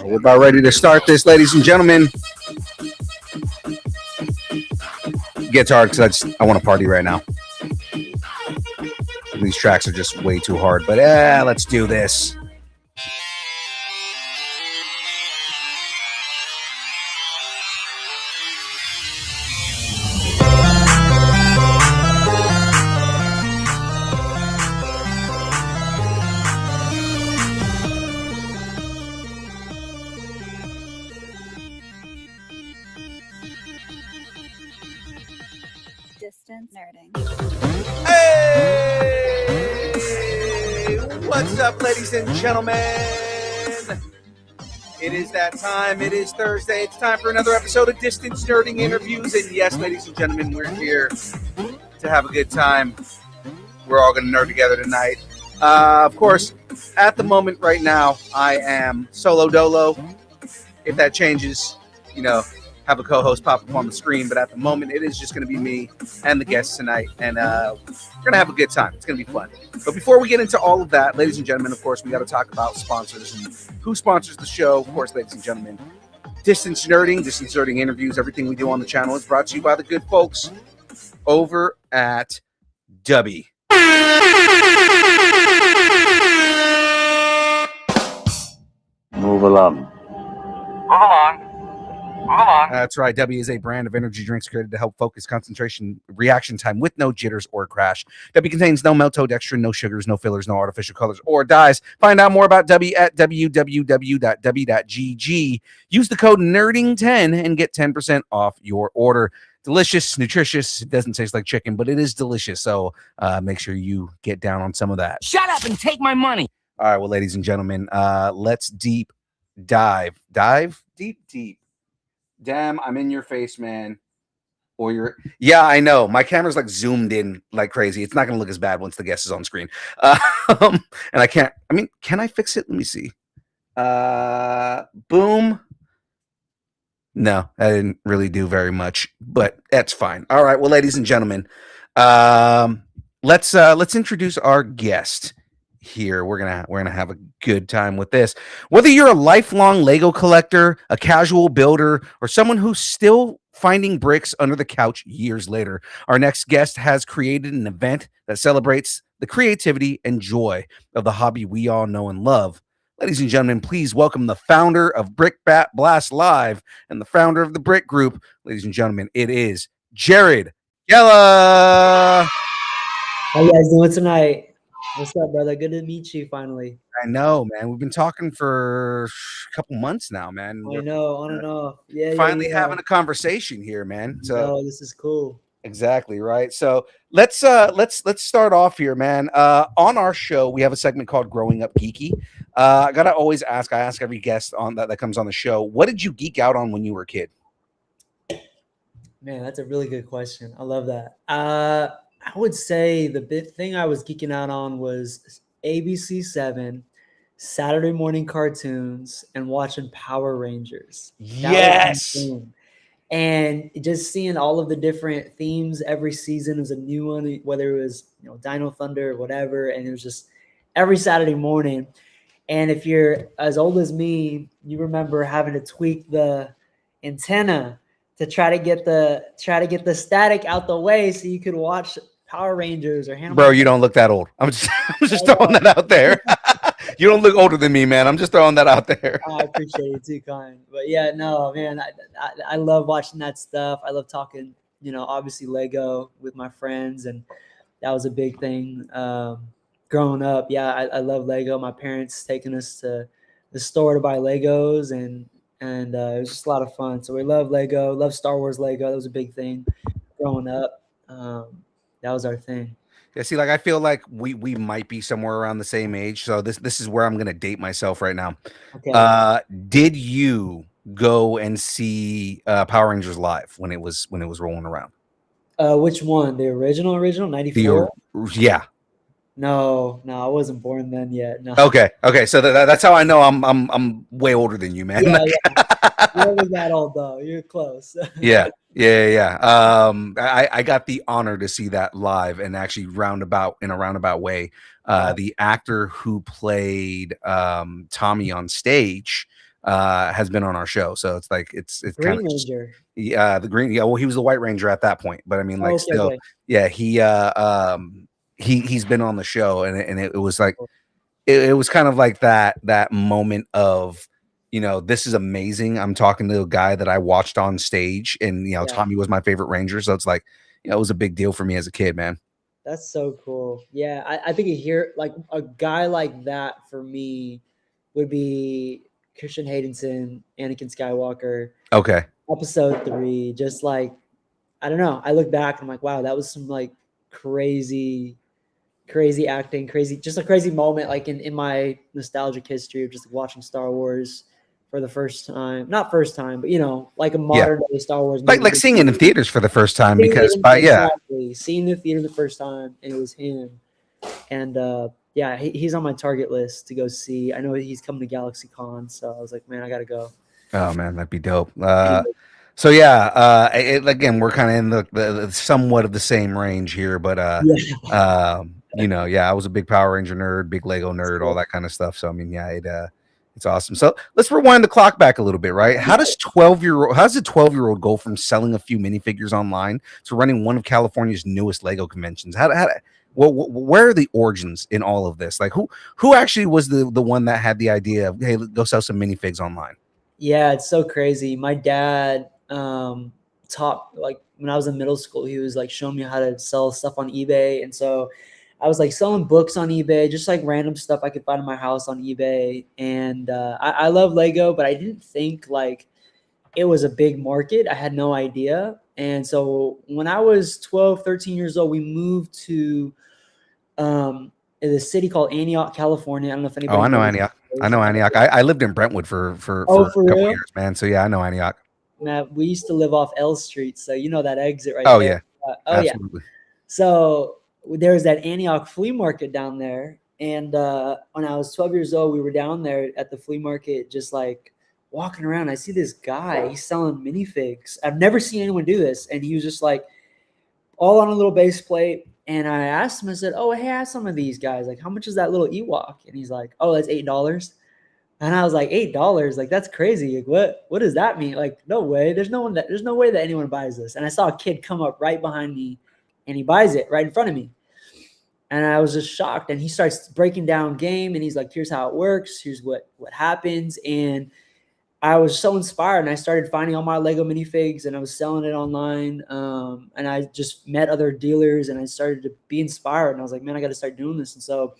We're about ready to start this, ladies and gentlemen. Gets hard because I want to party right now. These tracks are just way too hard, but let's do this. Distance nerding. Hey! What's up, ladies and gentlemen? It is that time. It is Thursday. It's time for another episode of Distance Nerding Interviews. And yes, ladies and gentlemen, we're here to have a good time. We're all going to nerd together tonight. Of course, at the moment right now, I am solo dolo. If that changes, have a co-host pop up on the screen, but at the moment it is just going to be me and the guests tonight, and we're going to have a good time. It's going to be fun. But before we get into all of that, ladies and gentlemen, of course, we got to talk about sponsors and who sponsors the show. Of course, ladies and gentlemen, Distance Nerding Interviews, everything we do on the channel is brought to you by the good folks over at Dubby. Move along. That's right. W is a brand of energy drinks created to help focus concentration, reaction time with no jitters or crash. W contains no maltodextrin, no sugars, no fillers, no artificial colors or dyes. Find out more about W at www.w.gg. Use the code NERDING10 and get 10% off your order. Delicious, nutritious. It doesn't taste like chicken, but it is delicious. So make sure you get down on some of that. Shut up and take my money. All right. Well, ladies and gentlemen, let's deep dive. Deep. Damn, I'm in your face, man. Yeah, I know. My camera's like zoomed in like crazy. It's not going to look as bad once the guest is on screen. And can I fix it? Let me see. Boom. No, I didn't really do very much, but that's fine. All right. Well, ladies and gentlemen, let's introduce our guest. Here we're gonna have a good time with this. Whether you're a lifelong Lego collector, a casual builder, or someone who's still finding bricks under the couch years later, our next guest has created an event that celebrates the creativity and joy of the hobby we all know and love. Ladies and gentlemen, please welcome the founder of Brick Bat Blast Live and the founder of the Brick Group. Ladies and gentlemen, it is Jared Gella. How you guys doing tonight? What's up, brother? Good to meet you finally. I know, man. We've been talking for a couple months now, man. I know, on and off. Yeah, finally having a conversation here, man. So this is cool. Exactly, right. So let's start off here, man. On our show, we have a segment called Growing Up Geeky. I ask every guest on that comes on the show, what did you geek out on when you were a kid? Man, that's a really good question. I love that. I would say the big thing I was geeking out on was ABC 7, Saturday morning cartoons, and watching Power Rangers. Yes. And just seeing all of the different themes every season was a new one, whether it was Dino Thunder or whatever. And it was just every Saturday morning. And if you're as old as me, you remember having to tweak the antenna to try to get the static out the way so you could watch Power Rangers or Hannah. Bro, you don't look that old. I'm just throwing that out there. You don't look older than me, man. I'm just throwing that out there. I appreciate it too, kind. But yeah, no, man, I love watching that stuff. I love talking, obviously Lego with my friends, and that was a big thing growing up. Yeah, I love Lego. My parents taking us to the store to buy Legos, and it was just a lot of fun. So we love Lego, love Star Wars Lego. That was a big thing growing up. That was our thing. Yeah, see, like I feel like we might be somewhere around the same age. So this is where I'm gonna date myself right now. Okay. Did you go and see Power Rangers live when it was rolling around? Which one? The original 94? Yeah. No, I wasn't born then yet. No. Okay. So that's how I know I'm way older than you, man. Yeah. You wasn't that old though. You're close. Yeah. I got the honor to see that live and actually in a roundabout way. The actor who played Tommy on stage has been on our show. So it's like it's kind Green of Ranger. the green. Yeah, well, he was the White Ranger at that point, but I mean, Oh, like okay, still, okay. yeah, he's been on the show, and it was like it was kind of like that moment of, this is amazing. I'm talking to a guy that I watched on stage, and Yeah, Tommy was my favorite Ranger, so it's like, it was a big deal for me as a kid, man. that's so cool. Yeah, I think like a guy like that for me would be Christian Haydenson, Anakin Skywalker, Okay. episode 3. Just like, I don't know. I look back and I'm like, wow, that was some like crazy, crazy acting, just a crazy moment, like in my nostalgic history of just watching Star Wars for the first time. Not first time, but like a Yeah. modern day Star Wars Like movie. seeing it in theaters for the first time, Seeing because it yeah. exactly, seeing the theater the first time, and it was him. And yeah, he's on my target list to go see. I know he's coming to GalaxyCon, so I was like, man, I gotta go. Oh man, that'd be dope. So yeah, again, we're kind of in the somewhat of the same range here, but Yeah. yeah, I was a big Power Ranger nerd, big Lego nerd, all that kind of stuff. So I mean, yeah, it's awesome. So let's rewind the clock back a little bit, right? How does a 12-year-old go from selling a few minifigures online to running one of California's newest Lego conventions? Where are the origins in all of this? Like, who actually was the one that had the idea of, hey, go sell some minifigs online? Yeah, it's so crazy. My dad taught, like, when I was in middle school, he was like showing me how to sell stuff on eBay. And so I was like selling books on eBay, just like random stuff I could find in my house on eBay. And I love Lego, but I didn't think like it was a big market. I had no idea. And so when I was 12, 13 years old, we moved to the city called Antioch, California. I don't know if Oh, anybody I know knows. Antioch. I know Antioch. I lived in Brentwood for Oh, a for couple real? years, man. So yeah, I know Antioch. Matt, we used to live off L Street, so you know that exit right Oh there. yeah, Oh yeah. absolutely. So there was that Antioch flea market down there, and when I was 12 years old, we were down there at the flea market, just like walking around. I see this guy; he's selling minifigs. I've never seen anyone do this, and he was just like all on a little base plate. And I asked him, I said, "Oh, hey, I asked some of these guys, like, how much is that little Ewok?" And he's like, "Oh, that's $8." And I was like, $8? Like, that's crazy. Like, what does that mean? Like, no way. There's no way that anyone buys this. And I saw a kid come up right behind me and he buys it right in front of me. And I was just shocked. And he starts breaking down game and he's like, here's how it works, here's what happens. And I was so inspired, and I started finding all my Lego minifigs, and I was selling it online. And I just met other dealers, and I started to be inspired. And I was like, man, I got to start doing this. And so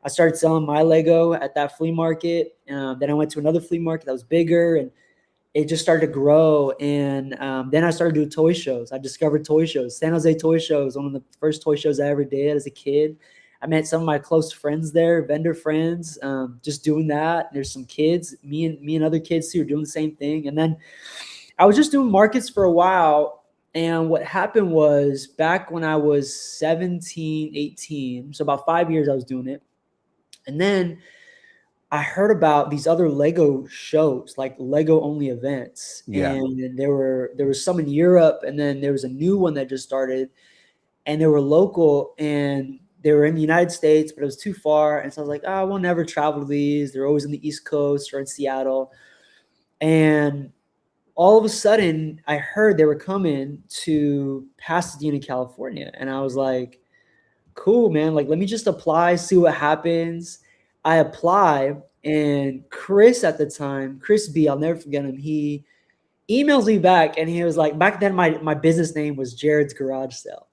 I started selling my Lego at that flea market. Then I went to another flea market that was bigger, and it just started to grow. And then I started doing toy shows. I discovered toy shows. San Jose Toy Show was one of the first toy shows I ever did as a kid. I met some of my close friends there, vendor friends, just doing that. There's some kids, me and other kids too, are doing the same thing. And then I was just doing markets for a while. And what happened was, back when I was 17, 18, so about 5 years I was doing it. And then I heard about these other Lego shows, like Lego only events. Yeah. And there was some in Europe, and then there was a new one that just started, and they were local, and they were in the United States, but it was too far. And so I was like, oh, we'll never travel to these. They're always in the East Coast or in Seattle. And all of a sudden, I heard they were coming to Pasadena, California. And I was like, cool, man. Like, let me just apply, see what happens. I apply, and Chris at the time, Chris B, I'll never forget him. He emails me back, and he was like, back then my business name was Jared's Garage Sale.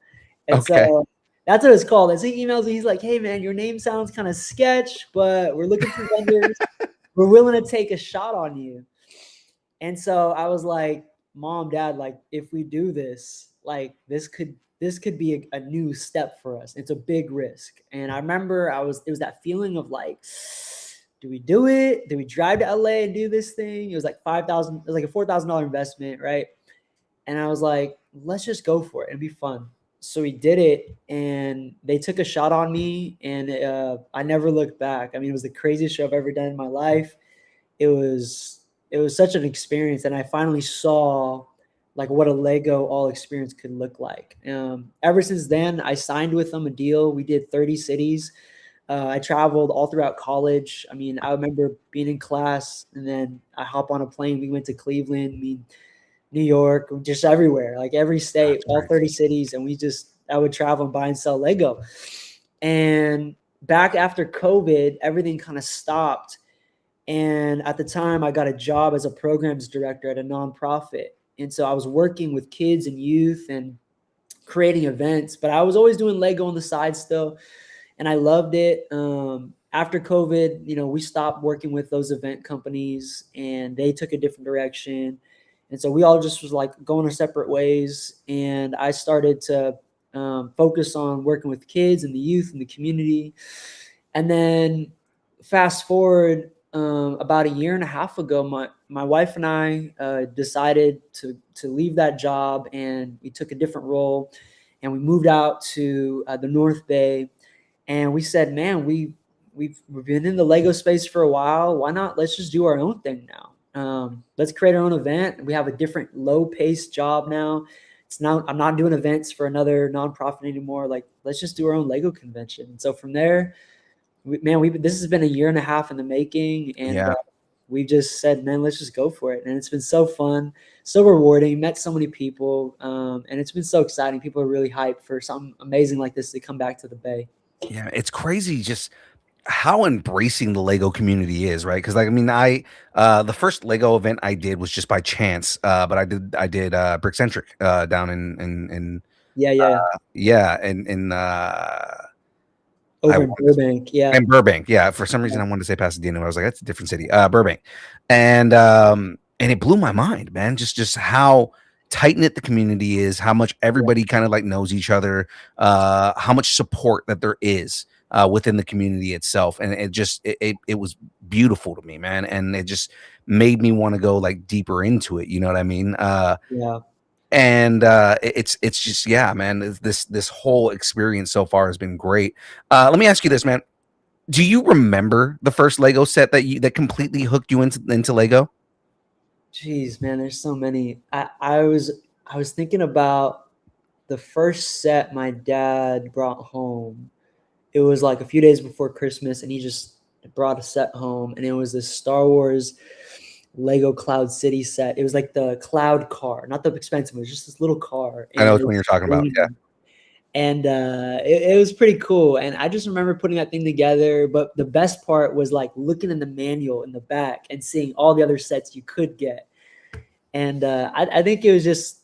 And Okay. so that's what it's called. And so he emails me, he's like, hey man, your name sounds kind of sketch, but we're looking for vendors. We're willing to take a shot on you. And so I was like, Mom, Dad, like, if we do this, like, this could be a new step for us. It's a big risk. And I remember it was that feeling of like, do we do it? Do we drive to LA and do this thing? It was like $5,000, it was like a $4,000 investment, right? And I was like, let's just go for it. It'd be fun. So we did it, and they took a shot on me, and I never looked back. I mean, it was the craziest show I've ever done in my life. It was such an experience, and I finally saw like what a Lego all experience could look like. Ever since then, I signed with them a deal. We did 30 cities. I traveled all throughout college. I mean, I remember being in class and then I hop on a plane. We went to Cleveland, I mean, New York, just everywhere, like every state, That's all nice. 30 cities. And I would travel and buy and sell Lego. And back after COVID, everything kind of stopped. And at the time, I got a job as a programs director at a nonprofit. And so I was working with kids and youth and creating events, but I was always doing Lego on the side still. And I loved it. After COVID, we stopped working with those event companies and they took a different direction. And so we all just was like going our separate ways. And I started to focus on working with kids and the youth and the community. And then fast forward about a year and a half ago, my wife and I decided to leave that job, and we took a different role, and we moved out to the North Bay, and we said, man, we've been in the Lego space for a while. Why not? Let's just do our own thing now. Let's create our own event. We have a different low paced job now. I'm not doing events for another nonprofit anymore. Like, let's just do our own Lego convention. And so from there, this has been a year and a half in the making, and Yeah. we just said, man, let's just go for it. And it's been so fun, so rewarding, met so many people, and it's been so exciting. People are really hyped for something amazing like this to come back to the Bay. Yeah, it's crazy just how embracing the Lego community is, right? Because like I mean, the first Lego event I did was just by chance, but I did Brickcentric down in Yeah. yeah in I Over in wanted to, Burbank, yeah. in Burbank. Yeah, for some reason I wanted to say Pasadena. I was like, that's a different city. Burbank, and it blew my mind, man. Just how tight knit the community is, how much everybody kind of like knows each other, how much support that there is within the community itself, and it was beautiful to me, man, and it just made me want to go like deeper into it. You know what I mean? Yeah. And it's just, yeah, man, this whole experience so far has been great. Let me ask you this, man. Do you remember the first Lego set that completely hooked you into Lego? Jeez, man, there's so many. I was thinking about the first set my dad brought home. It was like a few days before Christmas, and he just brought a set home, and it was this Star Wars Lego Cloud City set. It was like the cloud car, not the expensive one. It was just this little car, I know and which it one was you're talking about. Yeah. green. And it was pretty cool. And I just remember putting that thing together. But the best part was like looking in the manual in the back and seeing all the other sets you could get. And I think it was just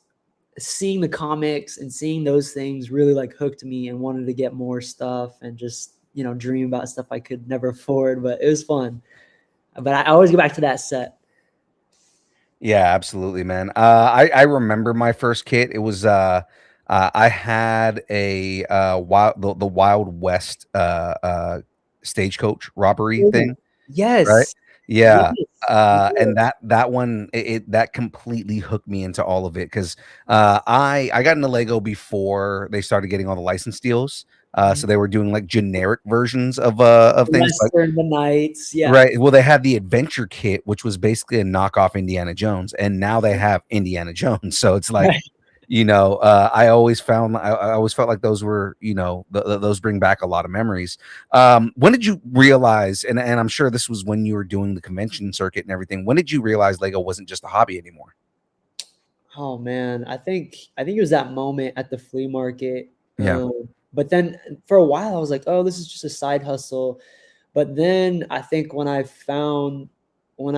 seeing the comics and seeing those things really like hooked me and wanted to get more stuff and just dream about stuff I could never afford. But it was fun. But I always go back to that set. Yeah, absolutely, man. I remember my first kit. It was I had a the Wild West stagecoach robbery thing, right? Yes. Yeah. Yes. And that one, that completely hooked me into all of it because I got into Lego before they started getting all the license deals. So they were doing like generic versions of things like, Western the Knights. Yeah. right. Well, they had the adventure kit, which was basically a knockoff Indiana Jones, and now they have Indiana Jones. So it's like, Right. I always felt like those were, those bring back a lot of memories. When did you realize, and I'm sure this was when you were doing the convention circuit and everything, when did you realize Lego wasn't just a hobby anymore? Oh man, I think it was that moment at the flea market. Yeah. But then for a while I was like, oh, this is just a side hustle. But then I think when I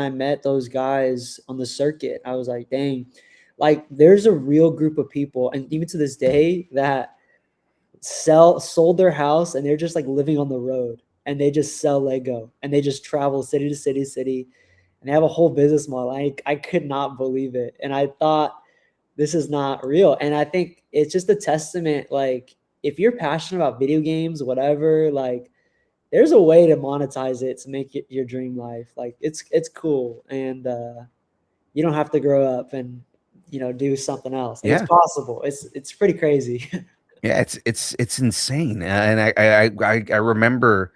met those guys on the circuit, I was like, dang, like there's a real group of people, and even to this day, that sold their house and they're just like living on the road and they just sell Lego and they just travel city to city to city and they have a whole business model. I could not believe it. And I thought, this is not real. And I think it's just a testament. Like, if you're passionate about video games, whatever, like there's a way to monetize it to make it your dream life. Like it's cool. And you don't have to grow up and, do something else. Like, Yeah. it's possible. It's pretty crazy. Yeah, it's insane, and I remember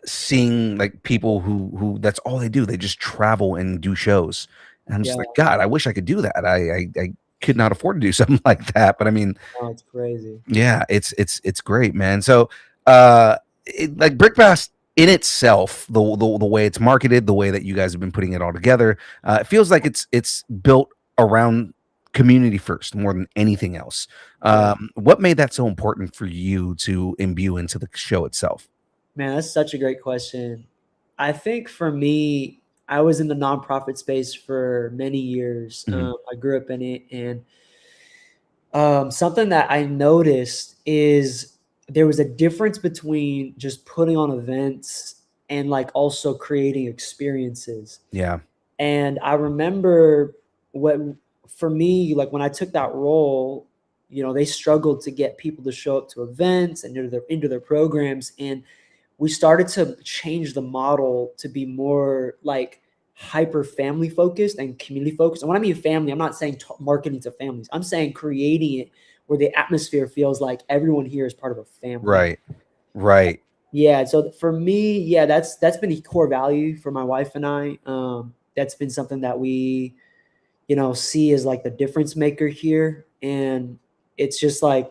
seeing like people who that's all they do. They just travel and do shows, and I'm just Yeah. like, God, I wish I could do that. I could not afford to do something like that, but I mean, Oh, it's crazy. yeah, it's great, man. So, like Brickfast in itself, the way it's marketed, the way that you guys have been putting it all together, it feels like it's built around community first more than anything else. Yeah. What made that so important for you to imbue into the show itself? Man, that's such a great question. I think for me, I was in the nonprofit space for many years. Mhm. I grew up in it, and something that I noticed is there was a difference between just putting on events and like also creating experiences. Yeah, And I remember what for me, like when I took that role, they struggled to get people to show up to events and into their programs. And we started to change the model to be more like hyper family focused and community focused. And when I mean family, I'm not saying marketing to families. I'm saying creating it where the atmosphere feels like everyone here is part of a family. right, right. Yeah. So for me, yeah, that's been a core value for my wife and I. That's been something that we, see as like the difference maker here. And it's just like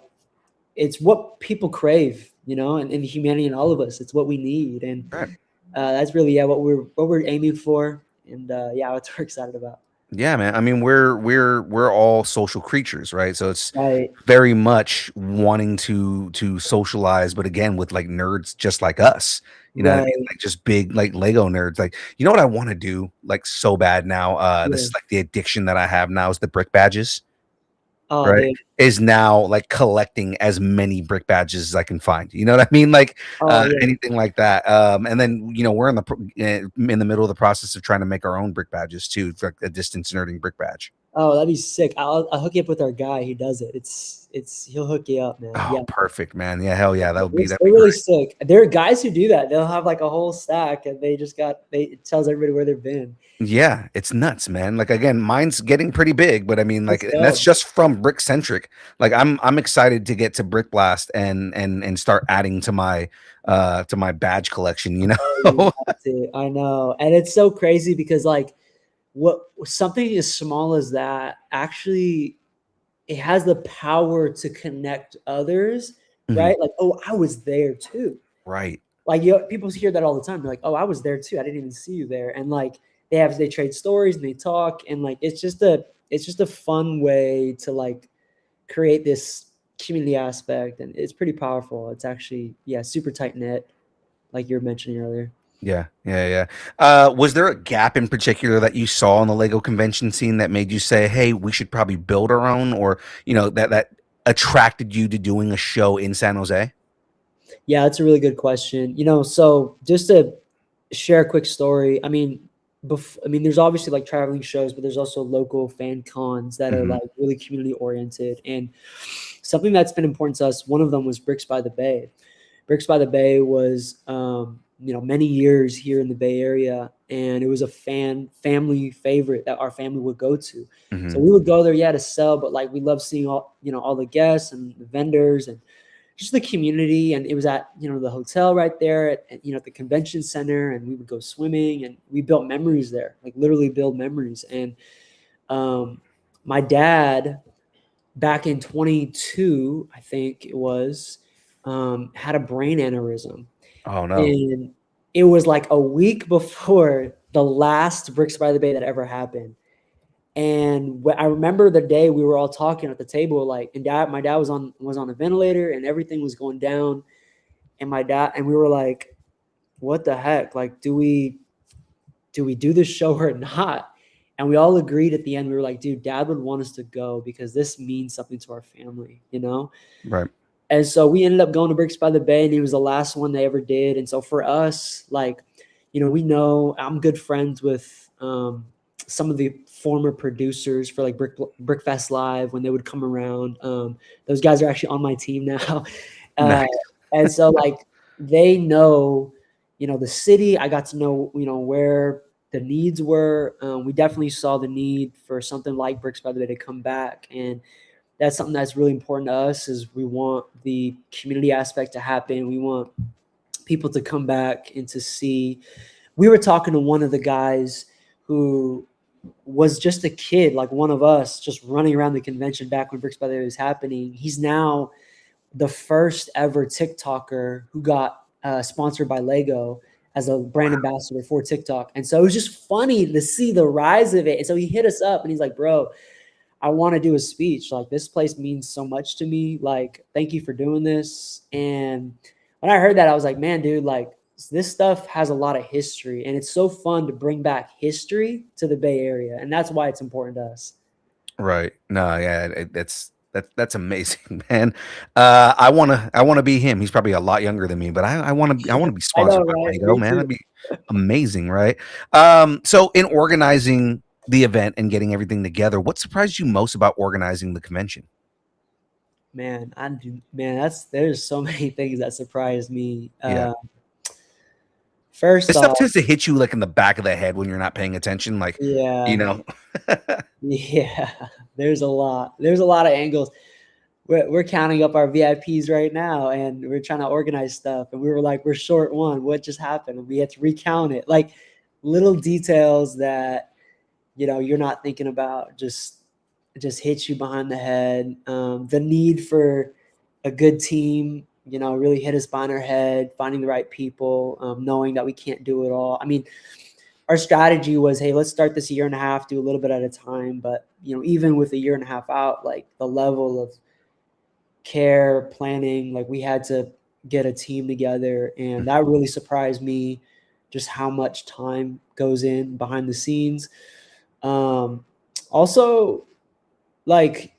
it's what people crave, and humanity in all of us. It's what we need, and Right. that's really what we're aiming for, and yeah, what we're excited about. Yeah, man. I mean, we're all social creatures, right? So it's Right, very much wanting to socialize, but again, with like nerds just like us. You know what I mean? right, Like just big like Lego nerds. Like, you know what I want to do like so bad now? This yeah. is like the addiction that I have now is the brick badges, Oh, right? dude. Is now like collecting as many brick badges as I can find. You know what I mean? Like Oh, yeah. anything like that. And then we're in the middle of the process of trying to make our own brick badges too, for like a distance nerding brick badge. Oh, that'd be sick. I'll hook you up with our guy. He does it. It's he'll hook you up, man. Oh, Yeah. perfect, man. Yeah, hell yeah, It's, that'd they're be really great. sick. There are guys who do that. They'll have like a whole stack, and it tells everybody where they've been. Yeah, it's nuts, man. Like again, mine's getting pretty big, but I mean, like, Let's and that's go. just from brick centric. Like, I'm excited to get to Brick Blast and start adding to my badge collection. You Oh, you know? have to. I know, and it's so crazy because like what something as small as that actually it has the power to connect others, Mhm. right? Like, oh, I was there too. Right. Like people hear that all the time. They're like, oh, I was there too. I didn't even see you there. And like they trade stories and they talk and like it's just a fun way to like create this community aspect and it's pretty powerful. It's actually super tight knit, like you were mentioning earlier. Yeah, yeah, yeah. Was there a gap in particular that you saw in the Lego convention scene that made you say, "Hey, we should probably build our own," or that attracted you to doing a show in San Jose? Yeah, that's a really good question. So just to share a quick story. There's obviously like traveling shows, but there's also local fan cons that are Hmm. like really community oriented. And something that's been important to us, one of them was Bricks by the Bay. Bricks by the Bay was, many years here in the Bay Area, and it was a family favorite that our family would go to. So Hmm. we would go there, to sell, but like we love seeing all the guests and the vendors and just the community. And it was at the hotel right there at the convention center, and we would go swimming and we built memories there, like literally build memories. And um, my dad back in 22, I think it was, had a brain aneurysm, Oh no. and it was like a week before the last Bricks by the Bay that ever happened. And I remember the day we were all talking at the table, like, and my dad was on a ventilator, and everything was going down. And we were like, "What the heck? Like, do we do this show or not?" And we all agreed at the end. We were like, "Dude, Dad would want us to go because this means something to our family." Right. And so we ended up going to Bricks by the Bay, and he was the last one they ever did. And so for us, like, we know I'm good friends with some of the former producers for like Brickfest Live when they would come around. Those guys are actually on my team now, uh, Nice. and so like they know, the city. I got to know, where the needs were. We definitely saw the need for something like Bricks by the Bay to come back, and that's something that's really important to us. Is we want the community aspect to happen. We want people to come back and to see. We were talking to one of the guys who was just a kid, like one of us, just running around the convention back when Bricks by the Bay was happening. He's now the first ever TikToker who got sponsored by Lego as a brand ambassador for TikTok. And so it was just funny to see the rise of it. And so he hit us up and he's like, bro, I want to do a speech. Like, this place means so much to me. Like, thank you for doing this. And when I heard that, I was like, man, dude, like, this stuff has a lot of history, and it's so fun to bring back history to the Bay Area. And that's why it's important to us. Right. No, yeah, that's amazing, man. I wanna be him. He's probably a lot younger than me, but I wanna be I know, sponsored by right? Lego, Me man. too. That'd be amazing, right? So in organizing the event and getting everything together, what surprised you most about organizing the convention? Man, there's so many things that surprised me. Yeah. First This stuff off, tends to hit you like in the back of the head when you're not paying attention, like, you yeah, know. yeah, there's a lot. There's a lot of angles. We're counting up our VIPs right now, and we're trying to organize stuff. And we were like, we're short one. What just happened? And we had to recount it. Like, little details that you're not thinking about just hits you behind the head. The need for a good team, really hit us behind our head. Finding the right people, knowing that we can't do it all. I mean, our strategy was, hey, let's start this a year and a half, do a little bit at a time. But even with a year and a half out, like, the level of care, planning, like, we had to get a team together, and that really surprised me, just how much time goes in behind the scenes. Also, like,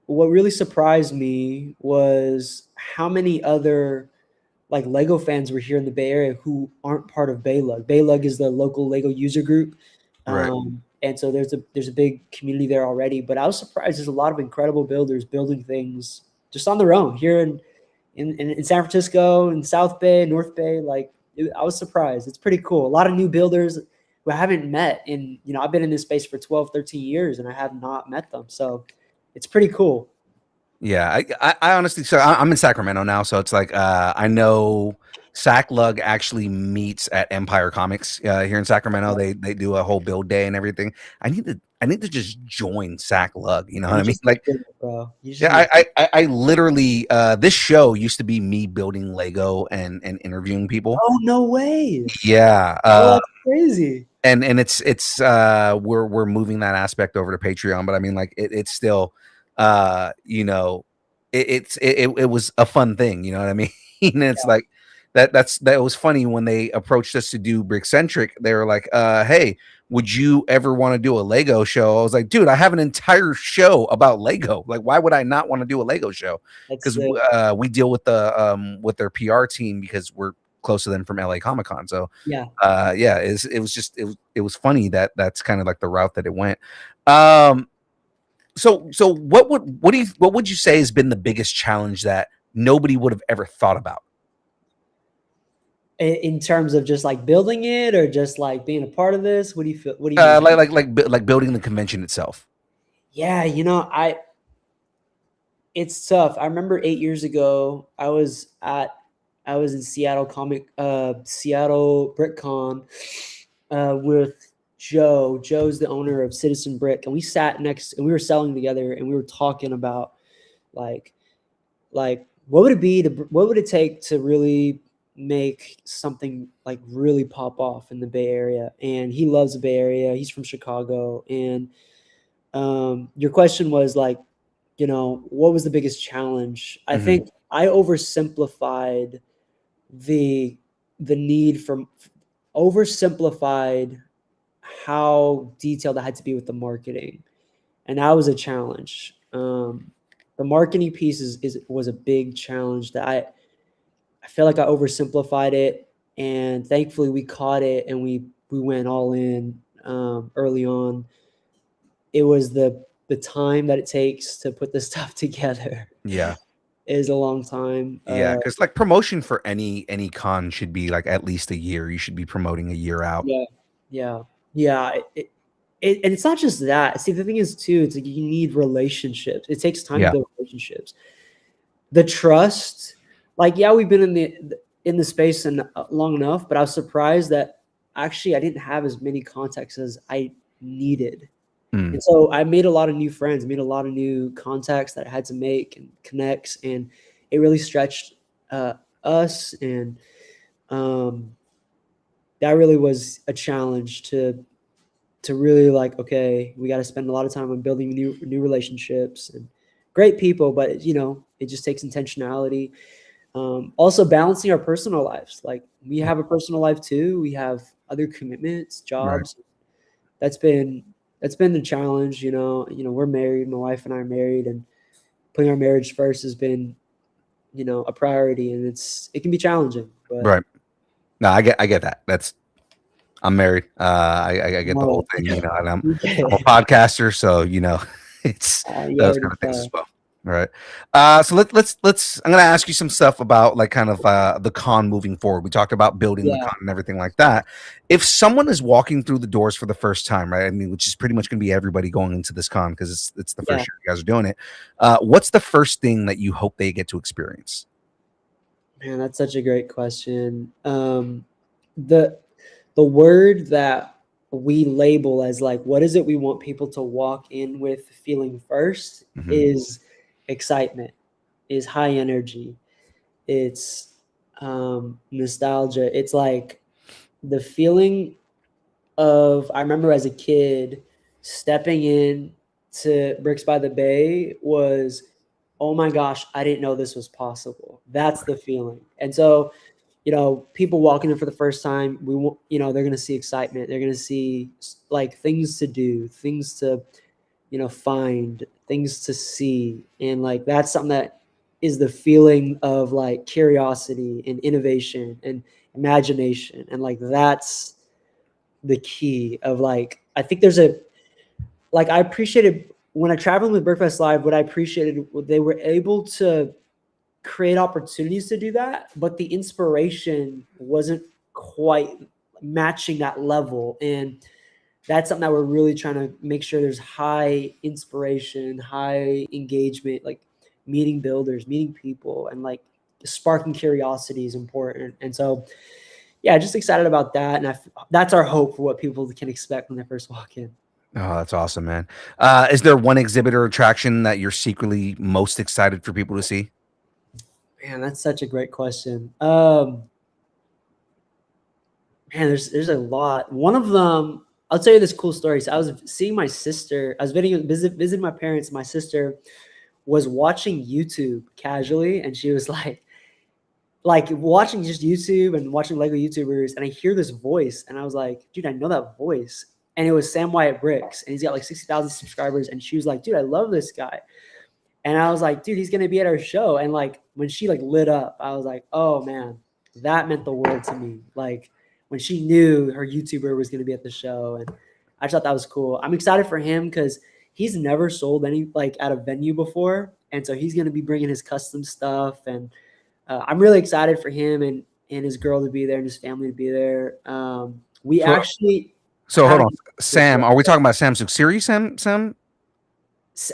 what really surprised me was how many other, like, Lego fans were here in the Bay Area who aren't part of Baylug. Baylug is the local Lego user group. Right. And so there's a big community there already. But I was surprised there's a lot of incredible builders building things just on their own here in San Francisco, in South Bay, North Bay. Like, I was surprised. It's pretty cool. A lot of new builders who I haven't met in, I've been in this space for 12, 13 years, and I have not met them. So it's pretty cool. Yeah, I honestly, so I'm in Sacramento now, so it's like I know Sac Lug actually meets at Empire Comics here in Sacramento. They do a whole build day and everything. I need to just join Sac Lug. You know what You I mean? just Like, need to do it, bro. You just yeah, need to. I literally this show used to be me building Lego and interviewing people. Oh, no way. Yeah, Oh, that's crazy. and it's we're moving that aspect over to Patreon, but I mean, like, it's still you know, it was a fun thing, you know what I mean? And it's like that was funny when they approached us to do Brickcentric. They were like, hey, would you ever want to do a Lego show? I was like, dude, I have an entire show about Lego. Like, why would I not want to do a Lego show? That's Because sick. we deal with their PR team because we're close to them from LA Comic Con. So Yeah. yeah, it was funny that that's kind of like the route that it went. So what would you say has been the biggest challenge that nobody would have ever thought about? In terms of just, like, building it, or just, like, being a part of this? What do you feel? What do you mean? Like building the convention itself. Yeah, it's tough. I remember 8 years ago, I was in Seattle Seattle BrickCon with Joe. Joe's the owner of Citizen Brick, and we sat next, and we were selling together, and we were talking about, like what would it take to really make something, like, really pop off in the Bay Area. And he loves the Bay Area. He's from Chicago. And your question was, like, what was the biggest challenge? I Mhm. think I oversimplified the need for oversimplified how detailed I had to be with the marketing, and that was a challenge. The marketing piece was a big challenge that I feel like I oversimplified it, and thankfully we caught it, and we went all in early on. It was the time that it takes to put this stuff together Yeah. is a long time. Yeah, because like promotion for any con should be like at least a year. You should be promoting a year out. Yeah, yeah, yeah. And it's not just that. See, the thing is too, it's like you need relationships. It takes time to Yeah. build relationships. The trust, like, yeah, we've been in the space and long enough, but I was surprised that actually I didn't have as many contacts as I needed. Mm. And so I made a lot of new friends, made a lot of new contacts that I had to make and connects, and it really stretched us. And um, that really was a challenge to really like, okay, we got to spend a lot of time on building new relationships and great people, but it just takes intentionality. Also balancing our personal lives. Like we have a personal life too. We have other commitments, Right. jobs. That's been the challenge. We're married. My wife and I are married, and putting our marriage first has been, a priority, and it can be challenging. But Right. No, I get that. I'm married. I get the whole no, thing, and I'm a okay. podcaster, so it's You those already kind of things as know. well. All right. So let's. I'm gonna ask you some stuff about like kind of the con moving forward. We talked about building the Yeah, con and everything like that. If someone is walking through the doors for the first time, right? I mean, which is pretty much gonna be everybody going into this con because it's the yeah. first year you guys are doing it. What's the first thing that you hope they get to experience? Man, that's such a great question. The the word that we label as like what is it we want people to walk in with feeling first Hmm. is excitement, is high energy. It's nostalgia. It's like the feeling of I remember as a kid stepping in to Bricks by the Bay was, oh my gosh, I didn't know this was possible. That's the feeling. And so, people walking in for the first time, they're going to see excitement. They're going to see like things to do, things to, find, things to see. And like, that's something that is the feeling of like curiosity and innovation and imagination. And like, that's the key of like, I think I appreciated when I traveled with Breakfast Live, what I appreciated, they were able to create opportunities to do that, but the inspiration wasn't quite matching that level. And that's something that we're really trying to make sure there's high inspiration, high engagement, like meeting builders, meeting people, and like sparking curiosity is important. And so, yeah, just excited about that. And that's our hope for what people can expect when they first walk in. Oh, that's awesome, man. Is there one exhibit or attraction that you're secretly most excited for people to see? Man, that's such a great question. Man, there's a lot. One of them, I'll tell you this cool story. So I was seeing my sister. I was visiting my parents. My sister was watching YouTube casually, and she was like watching just YouTube and watching Lego YouTubers, and I hear this voice, and I was like, dude, I know that voice. And it was Sam Wyatt Bricks, and he's got like 60,000 subscribers. And she was like, dude, I love this guy. And I was like, dude, he's gonna be at our show. And like when she like lit up, I was like, oh man, that meant the world to me. Like when she knew her YouTuber was gonna be at the show, and I just thought that was cool. I'm excited for him because he's never sold any like at a venue before, and so he's gonna be bringing his custom stuff, and I'm really excited for him and his girl to be there and his family to be there. We So, actually so hold had on, Sam. Are we talking about Sam Suksiri? Sam?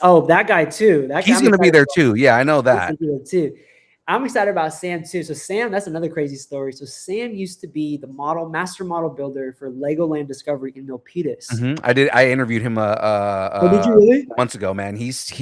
oh, that guy too. That guy, He's I'm gonna be excited there too. Yeah, I know that. too. I'm excited about Sam too. So Sam, that's another crazy story. So Sam used to be the master model builder for Legoland Discovery in Milpitas. I did. I interviewed him Oh, did you really? months ago. Man, he's a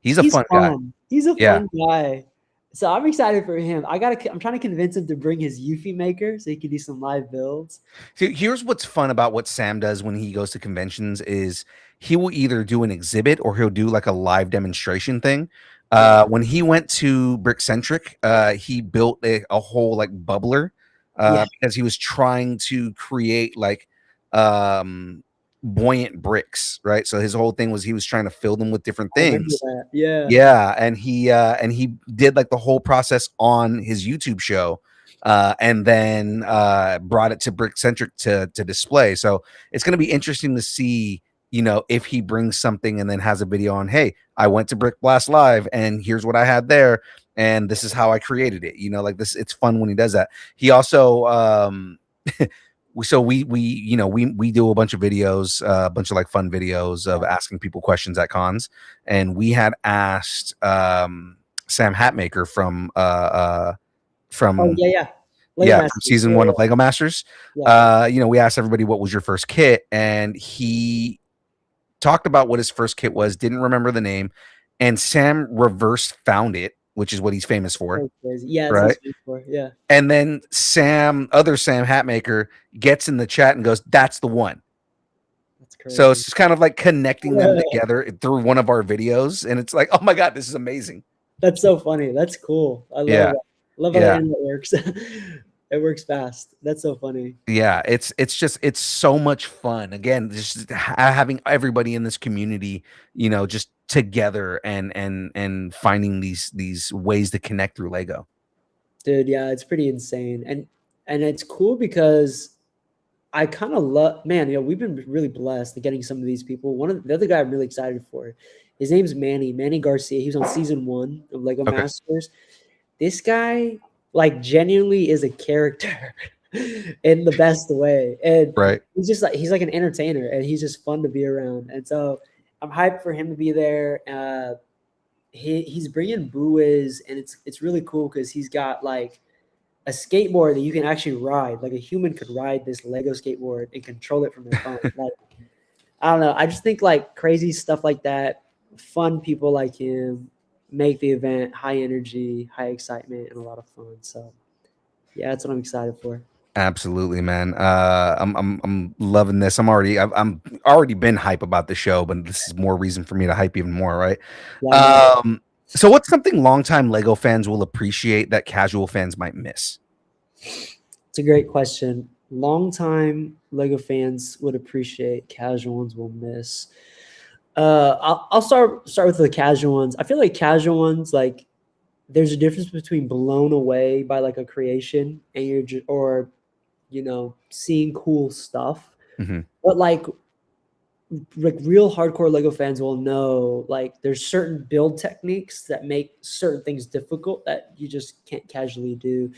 He's fun guy. fun. He's a Yeah. fun guy. So I'm excited for him. I'm trying to convince him to bring his Eufy maker so he can do some live builds. Here's what's fun about what Sam does when he goes to conventions is he will either do an exhibit or he'll do like a live demonstration thing. Yeah. When he went to Brickcentric, he built a whole like bubbler Yeah. because he was trying to create like um, buoyant bricks, right? So his whole thing was he was trying to fill them with different I remember things. that. Yeah. Yeah, and he did like the whole process on his YouTube show, and then brought it to Brickcentric to display. So it's going to be interesting to see, if he brings something and then has a video on, hey, I went to Brick Blast Live and here's what I had there, and this is how I created it. Like this, it's fun when he does that. He also so we do a bunch of videos, a bunch of like fun videos of asking people questions at cons, and we had asked Sam Hatmaker Oh from yeah, yeah. Lego yeah, from Masters. season Yeah, one of Lego Masters. yeah. We asked everybody what was your first kit, and he talked about what his first kit was, didn't remember the name, and Sam reverse found it which is what he's famous for, So crazy. Yeah, that's right? what it's used for. Yeah, And then other Sam Hatmaker gets in the chat and goes, "That's the one." that's So crazy. it's just kind of like connecting them together through one of our videos, and it's like, oh my god, this is amazing. That's so funny. That's cool. I love Yeah, that. I love how the yeah, internet works. It works fast. That's so funny. yeah. It's so much fun. Again, just having everybody in this community, just together and finding these ways to connect through Lego. Dude, yeah, it's pretty insane. And it's cool because I kind of love, man, we've been really blessed in getting some of these people. One of the other guy I'm really excited for, his name's Manny Garcia. He was on season 1 of Lego Okay, Masters. This guy, like, genuinely is a character in the best way. And right. he's like an entertainer, and he's just fun to be around. And so I'm hyped for him to be there. He's bringing buoys, and it's really cool because he's got like a skateboard that you can actually ride. Like a human could ride this Lego skateboard and control it from their phone. Like, I don't know. I just think like crazy stuff like that, fun people like him make the event high energy, high excitement, and a lot of fun. So yeah, that's what I'm excited for. Absolutely, man. I'm loving this. I'm already been hype about the show, but this is more reason for me to hype even more, right? Yeah, I know. So what's something longtime Lego fans will appreciate that casual fans might miss? It's a great question. Longtime Lego fans would appreciate, casual ones will miss. I'll start with the casual ones. I feel like casual ones, like, there's a difference between blown away by like a creation and or seeing cool stuff. Mhm. But like real hardcore Lego fans will know, like, there's certain build techniques that make certain things difficult that you just can't casually do.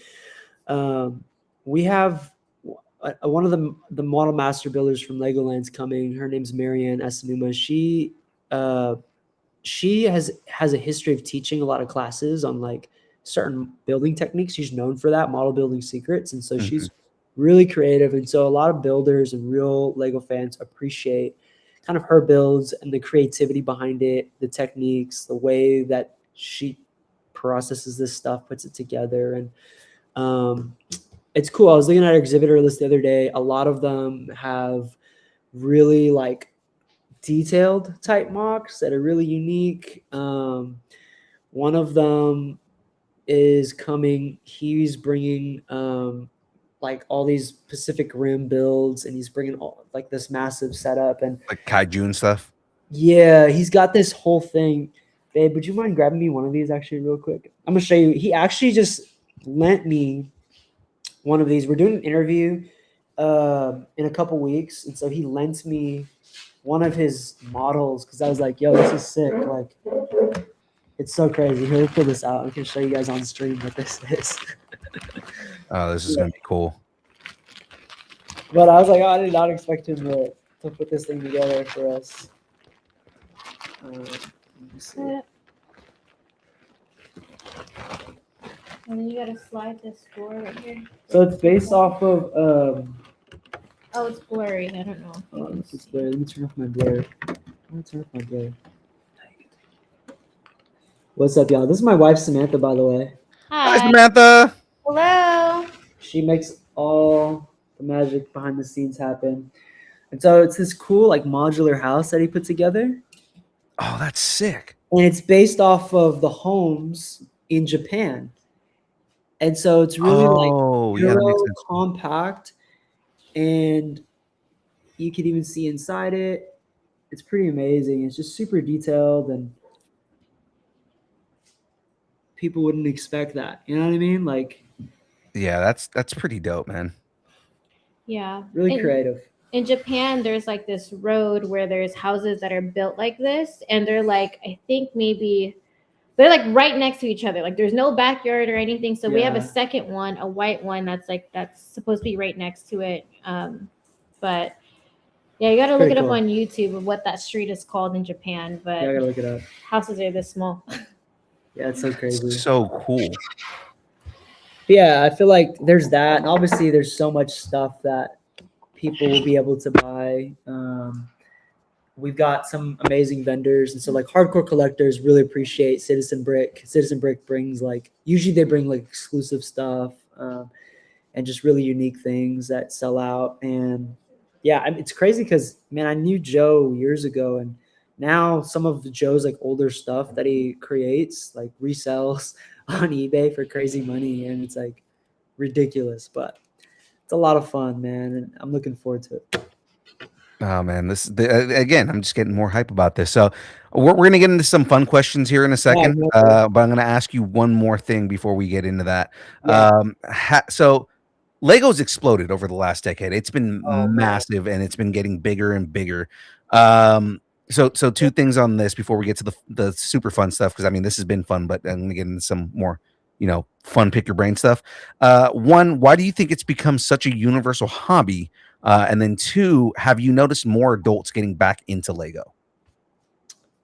We have one of the model master builders from Legoland's coming. Her name's Marianne Asanuma. She has a history of teaching a lot of classes on like certain building techniques. She's known for that, model building secrets, and so Mhm. she's really creative. And so a lot of builders and real Lego fans appreciate kind of her builds and the creativity behind it, the techniques, the way that she processes this stuff, puts it together. And it's cool. I was looking at her exhibitor list the other day. A lot of them have really like detailed type mocks that are really unique. One of them is coming. He's bringing like all these Pacific Rim builds, and he's bringing all like this massive setup. And Like kaiju and stuff. yeah, he's got this whole thing. Babe, would you mind grabbing me one of these actually real quick? I'm gonna show you. He actually just lent me one of these. We're doing an interview in a couple weeks, and so he lent me one of his models because I was like, "Yo, this is sick!" Like, it's so crazy. Here, let's pull this out. I can show you guys on stream what this is. Oh, this is gonna be cool. But I was like, oh, I did not expect him to put this thing together for us. Let me see. And then you gotta slide this door right here. So it's based off of Oh, it's blurry. I don't know. oh, it's blur. Let me turn off my blur. What's up, y'all? This is my wife Samantha, by the way. Hi, Hi. Samantha. Hello. She makes all the magic behind the scenes happen. And so it's this cool like modular house that he put together. Oh, that's sick. And it's based off of the homes in Japan. And so it's really Oh, like yeah, that makes Euro sense. compact, and you can even see inside it. It's pretty amazing. It's just super detailed, and people wouldn't expect that. You know what I mean? Like, Yeah, that's pretty dope, man. Yeah. really creative. In Japan, there's like this road where there's houses that are built like this, and they're like, I think maybe they're like right next to each other. Like there's no backyard or anything. So we have a Yeah. second one, a white one that's supposed to be right next to it. But yeah, you gotta look Pretty it up cool. on YouTube of what that street is called in Japan. But Yeah, I gotta look it up. houses are this small. Yeah, it's so crazy. So cool. Yeah, I feel like there's that, and obviously there's so much stuff that people will be able to buy. we've got some amazing vendors, and so like hardcore collectors really appreciate Citizen Brick. Citizen Brick brings like usually they bring like exclusive stuff and just really unique things that sell out. And yeah, it's crazy because man, I knew Joe years ago, and now some of Joe's like older stuff that he creates like resells on eBay for crazy money, and it's like ridiculous, but it's a lot of fun, man, and I'm looking forward to it. Oh man, again, I'm just getting more hype about this. So we're gonna get into some fun questions here in a second, but I'm gonna ask you one more thing before we get into that. Yeah. So Lego's exploded over the last decade. It's been Oh, massive, and it's been getting bigger and bigger. So two things on this before we get to the super fun stuff, because I mean this has been fun, but I'm gonna get into some more fun pick your brain stuff. One, why do you think it's become such a universal hobby? And then two, have you noticed more adults getting back into Lego?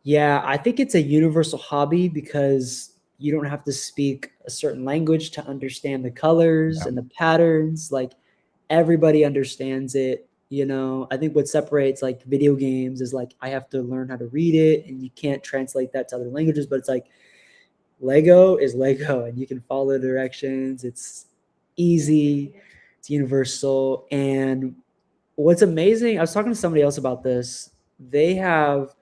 Yeah, I think it's a universal hobby because you don't have to speak a certain language to understand the colors and the patterns. Like everybody understands it. I think what separates like video games is like I have to learn how to read it, and you can't translate that to other languages, but it's like Lego is Lego, and you can follow the directions. It's easy, it's universal. And what's amazing, I was talking to somebody else about this. They have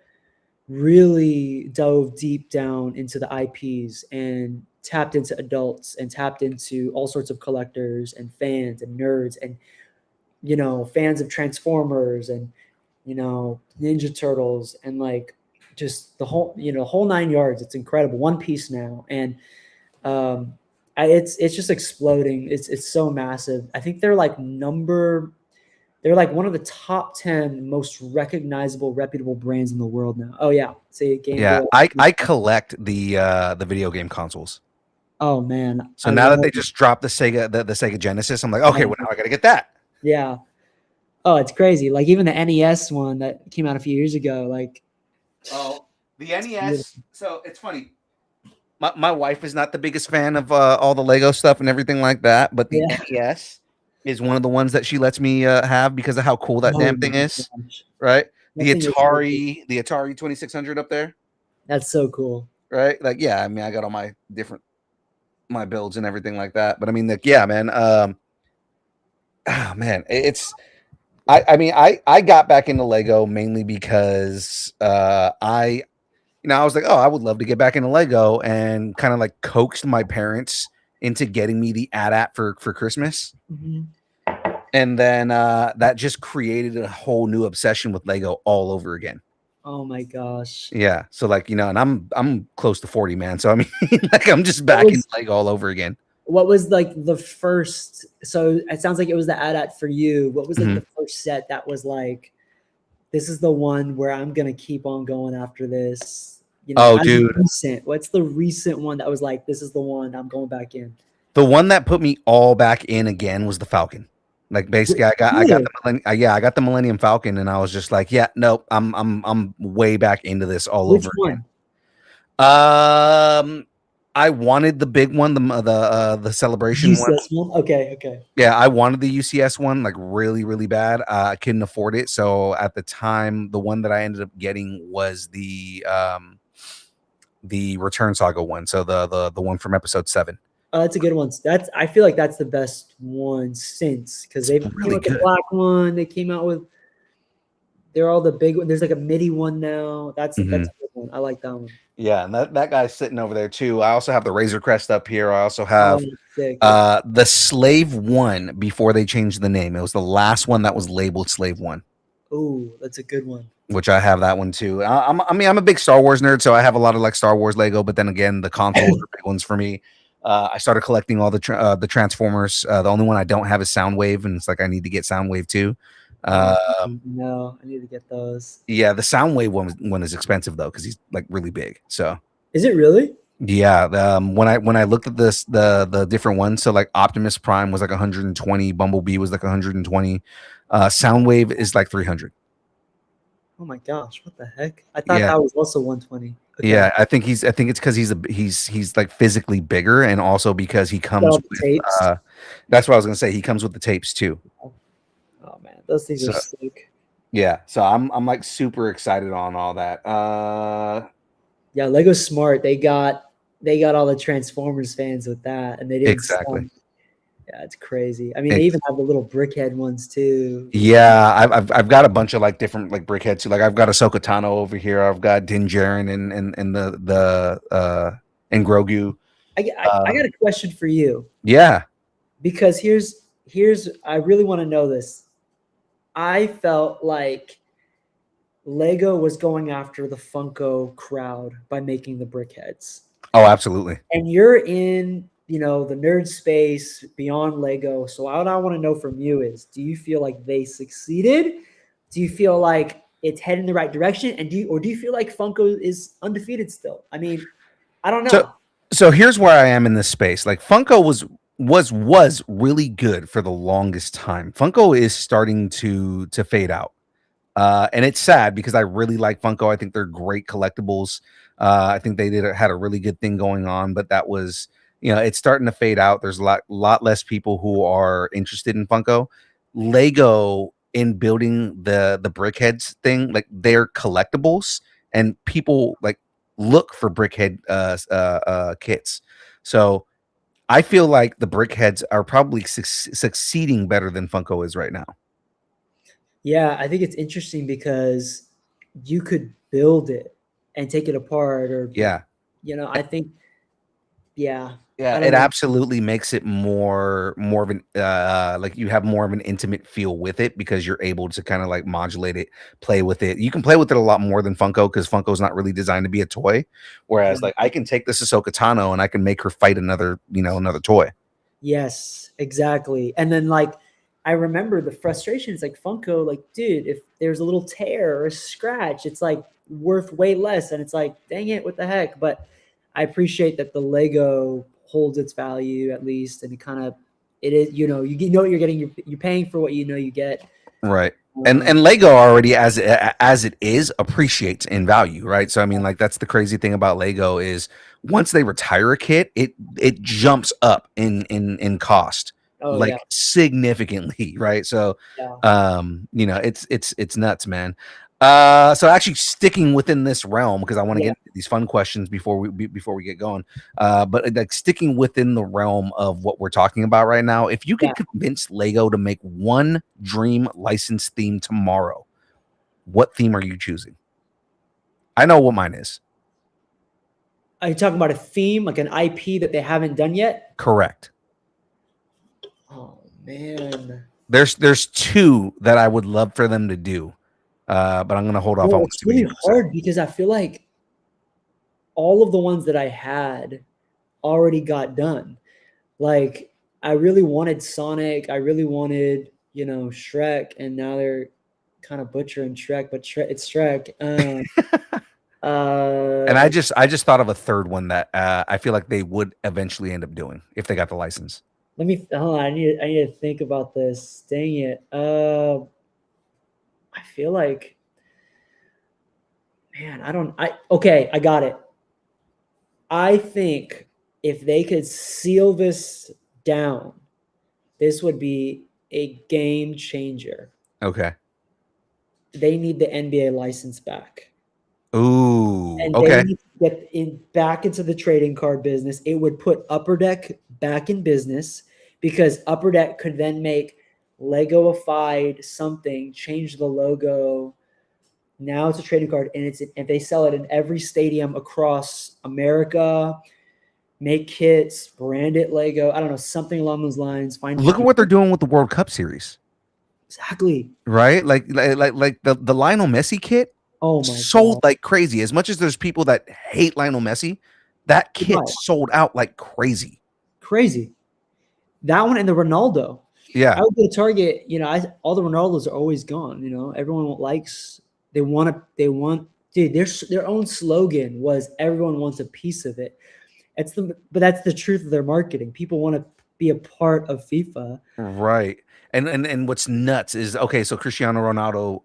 really dove deep down into the IPs and tapped into adults and tapped into all sorts of collectors and fans and nerds and fans of Transformers and Ninja Turtles and like just the whole 9 yards. It's incredible. One Piece now, and it's just exploding. It's so massive. I think they're like one of the top 10 most recognizable, reputable brands in the world now. Oh yeah, say Game Boy. I collect the video game consoles. Oh man! So now that they just dropped the Sega Genesis, I'm like, okay, well now I gotta get that. Yeah. Oh, it's crazy. Like even the NES one that came out a few years ago. Like, oh, the NES. So it's funny. My wife is not the biggest fan of all the Lego stuff and everything like that, but the NES is one of the ones that she lets me have because of how cool that damn thing is. Right? The Atari 2600 up there. That's so cool. Right? Like, yeah, I mean, I got all my builds and everything like that. But I mean, like, yeah, man. Oh man, I got back into Lego mainly because I was like, oh, I would love to get back into Lego, and kind of like coaxed my parents into getting me the AT-AT for Christmas. Mm-hmm. And then that just created a whole new obsession with Lego all over again. Oh my gosh. Yeah. So like, and I'm close to 40, man. So I mean, like I'm just back in Lego all over again. What was like the first? So it sounds like it was the AT-AT for you. What was like the first set that was like, this is the one where I'm gonna keep on going after this? Oh, dude. What's the recent one that was like, this is the one I'm going back in? The one that put me all back in again was the Falcon. Like basically, I got the Millennium Falcon, and I was just like, yeah, nope, I'm way back into this all over again. I wanted the big one, the Celebration one. Okay. Yeah, I wanted the UCS one like really, really bad. I couldn't afford it, so at the time, the one that I ended up getting was the Return Saga one. So the one from episode 7. Oh, that's a good one. I feel like that's the best one since, because they've really the black one. They came out with. They're all the big one. There's like a MIDI one now. That's a good one. I like that one. Yeah, and that guy's sitting over there too. I also have the Razor Crest up here. I also have the Slave 1 before they changed the name. It was the last one that was labeled Slave 1. Oh, that's a good one. Which I have that one too. I'm a big Star Wars nerd, so I have a lot of like Star Wars Lego. But then again, the consoles are big ones for me. I started collecting all the Transformers. The only one I don't have is Soundwave, and it's like I need to get Soundwave too. No, I need to get those. Yeah, the Soundwave one is expensive though because he's like really big. So is it really? Yeah. When I looked at the different ones, so like Optimus Prime was like 120, Bumblebee was like 120, Soundwave is like 300. Oh my gosh, what the heck? I thought that was also 120. Okay. Yeah, I think it's because he's like physically bigger, and also because he comes with tapes. That's what I was gonna say. He comes with the tapes too. Oh man, those things are sick. Yeah, so I'm like super excited on all that. Yeah, Lego's smart. They got all the Transformers fans with that, and they didn't stop. Exactly. Yeah, it's crazy. I mean, they even have the little brickhead ones too. Yeah, I've got a bunch of like different like brickheads too. Like I've got a Sokotano over here. I've got Din Djarin and and Grogu. I got a question for you, Yeah. because here's I really want to know this. I felt like Lego was going after the Funko crowd by making the brickheads. Oh, absolutely. And you're in, the nerd space beyond Lego. So what I want to know from you is, do you feel like they succeeded? Do you feel like it's heading in the right direction? And do you feel like Funko is undefeated still? I mean, I don't know. So here's where I am in this space. Like Funko was really good for the longest time. Funko is starting to fade out. And it's sad because I really like Funko. I think they're great collectibles. I think they had a really good thing going on, but that was, it's starting to fade out. There's a lot less people who are interested in Funko. Lego in building the brickheads thing, like they're collectibles, and people like look for brickhead kits. So I feel like the brickheads are probably succeeding better than Funko is right now. Yeah, I think it's interesting because you could build it and take it apart, or Yeah. I think, yeah. Yeah, I don't it know. absolutely makes it more of an like you have more of an intimate feel with it because you're able to kind of like modulate it, play with it. You can play with it a lot more than Funko because Funko's not really designed to be a toy. Whereas like I can take this Ahsoka Tano and I can make her fight another toy. Yes, exactly. And then like I remember the frustration. It's like Funko, like, dude, if there's a little tear or a scratch, it's like worth way less. And it's like, dang it, what the heck? But I appreciate that the Lego holds its value at least, and it is, you know what you're getting. You're paying for what you get. Right. And Lego already as it is appreciates in value, right? So I mean, like that's the crazy thing about Lego is once they retire a kit, it jumps up in cost Oh like yeah, significantly, right? So yeah, it's nuts, man. So actually sticking within this realm because I want to yeah, get into these fun questions before we get going. But like sticking within the realm of what we're talking about right now, if you could yeah. convince Lego to make one dream license theme tomorrow, what theme are you choosing? I know what mine is. Are you talking about a theme, like an IP that they haven't done yet? Correct. Oh man. There's two that I would love for them to do, but I'm gonna hold off. I Well, want to it's see what you really have to say. hard because I feel like all of the ones that I had already got done. Like I really wanted Sonic, I really wanted, Shrek, and now they're kind of butchering Shrek, but it's Shrek. And I just thought of a third one that I feel like they would eventually end up doing if they got the license. Let me hold on, I need to think about this. Dang it. I feel like, man, okay, I got it. I think if they could seal this down, this would be a game changer. Okay. They need the NBA license back. Ooh. And they Okay. need to get back into the trading card business. It would put Upper Deck back in business because Upper Deck could then make Lego-ified something, change the logo. Now it's a trading card, and they sell it in every stadium across America. Make kits, brand it Lego. I don't know, something along those lines. Look at what they're doing with the World Cup series. Exactly. Right? Like the Lionel Messi kit Oh my sold God. like crazy. As much as there's people that hate Lionel Messi, that kit sold out like crazy. Crazy. That one and the Ronaldo. Yeah. I would go to Target, all the Ronaldos are always gone, everyone likes, dude, their own slogan was everyone wants a piece of it. But that's the truth of their marketing. People want to be a part of FIFA. Right. And what's nuts is okay, so Cristiano Ronaldo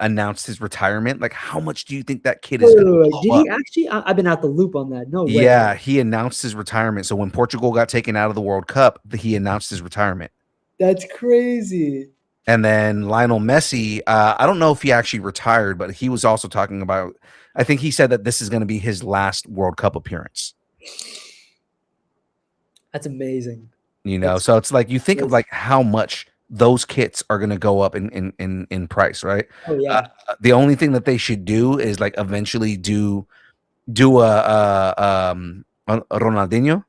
announced his retirement. Like how much do you think that kid is gonna blow Did up? he actually? I've been out the loop on that. No way. Yeah, he announced his retirement. So when Portugal got taken out of the World Cup, he announced his retirement. That's crazy. And then Lionel Messi, I don't know if he actually retired, but he was also talking about, I think he said that this is going to be his last World Cup appearance. That's amazing. So it's like you think of crazy. like how much those kits are going to go up in price, right? Oh yeah. The only thing that they should do is like eventually do a Ronaldinho,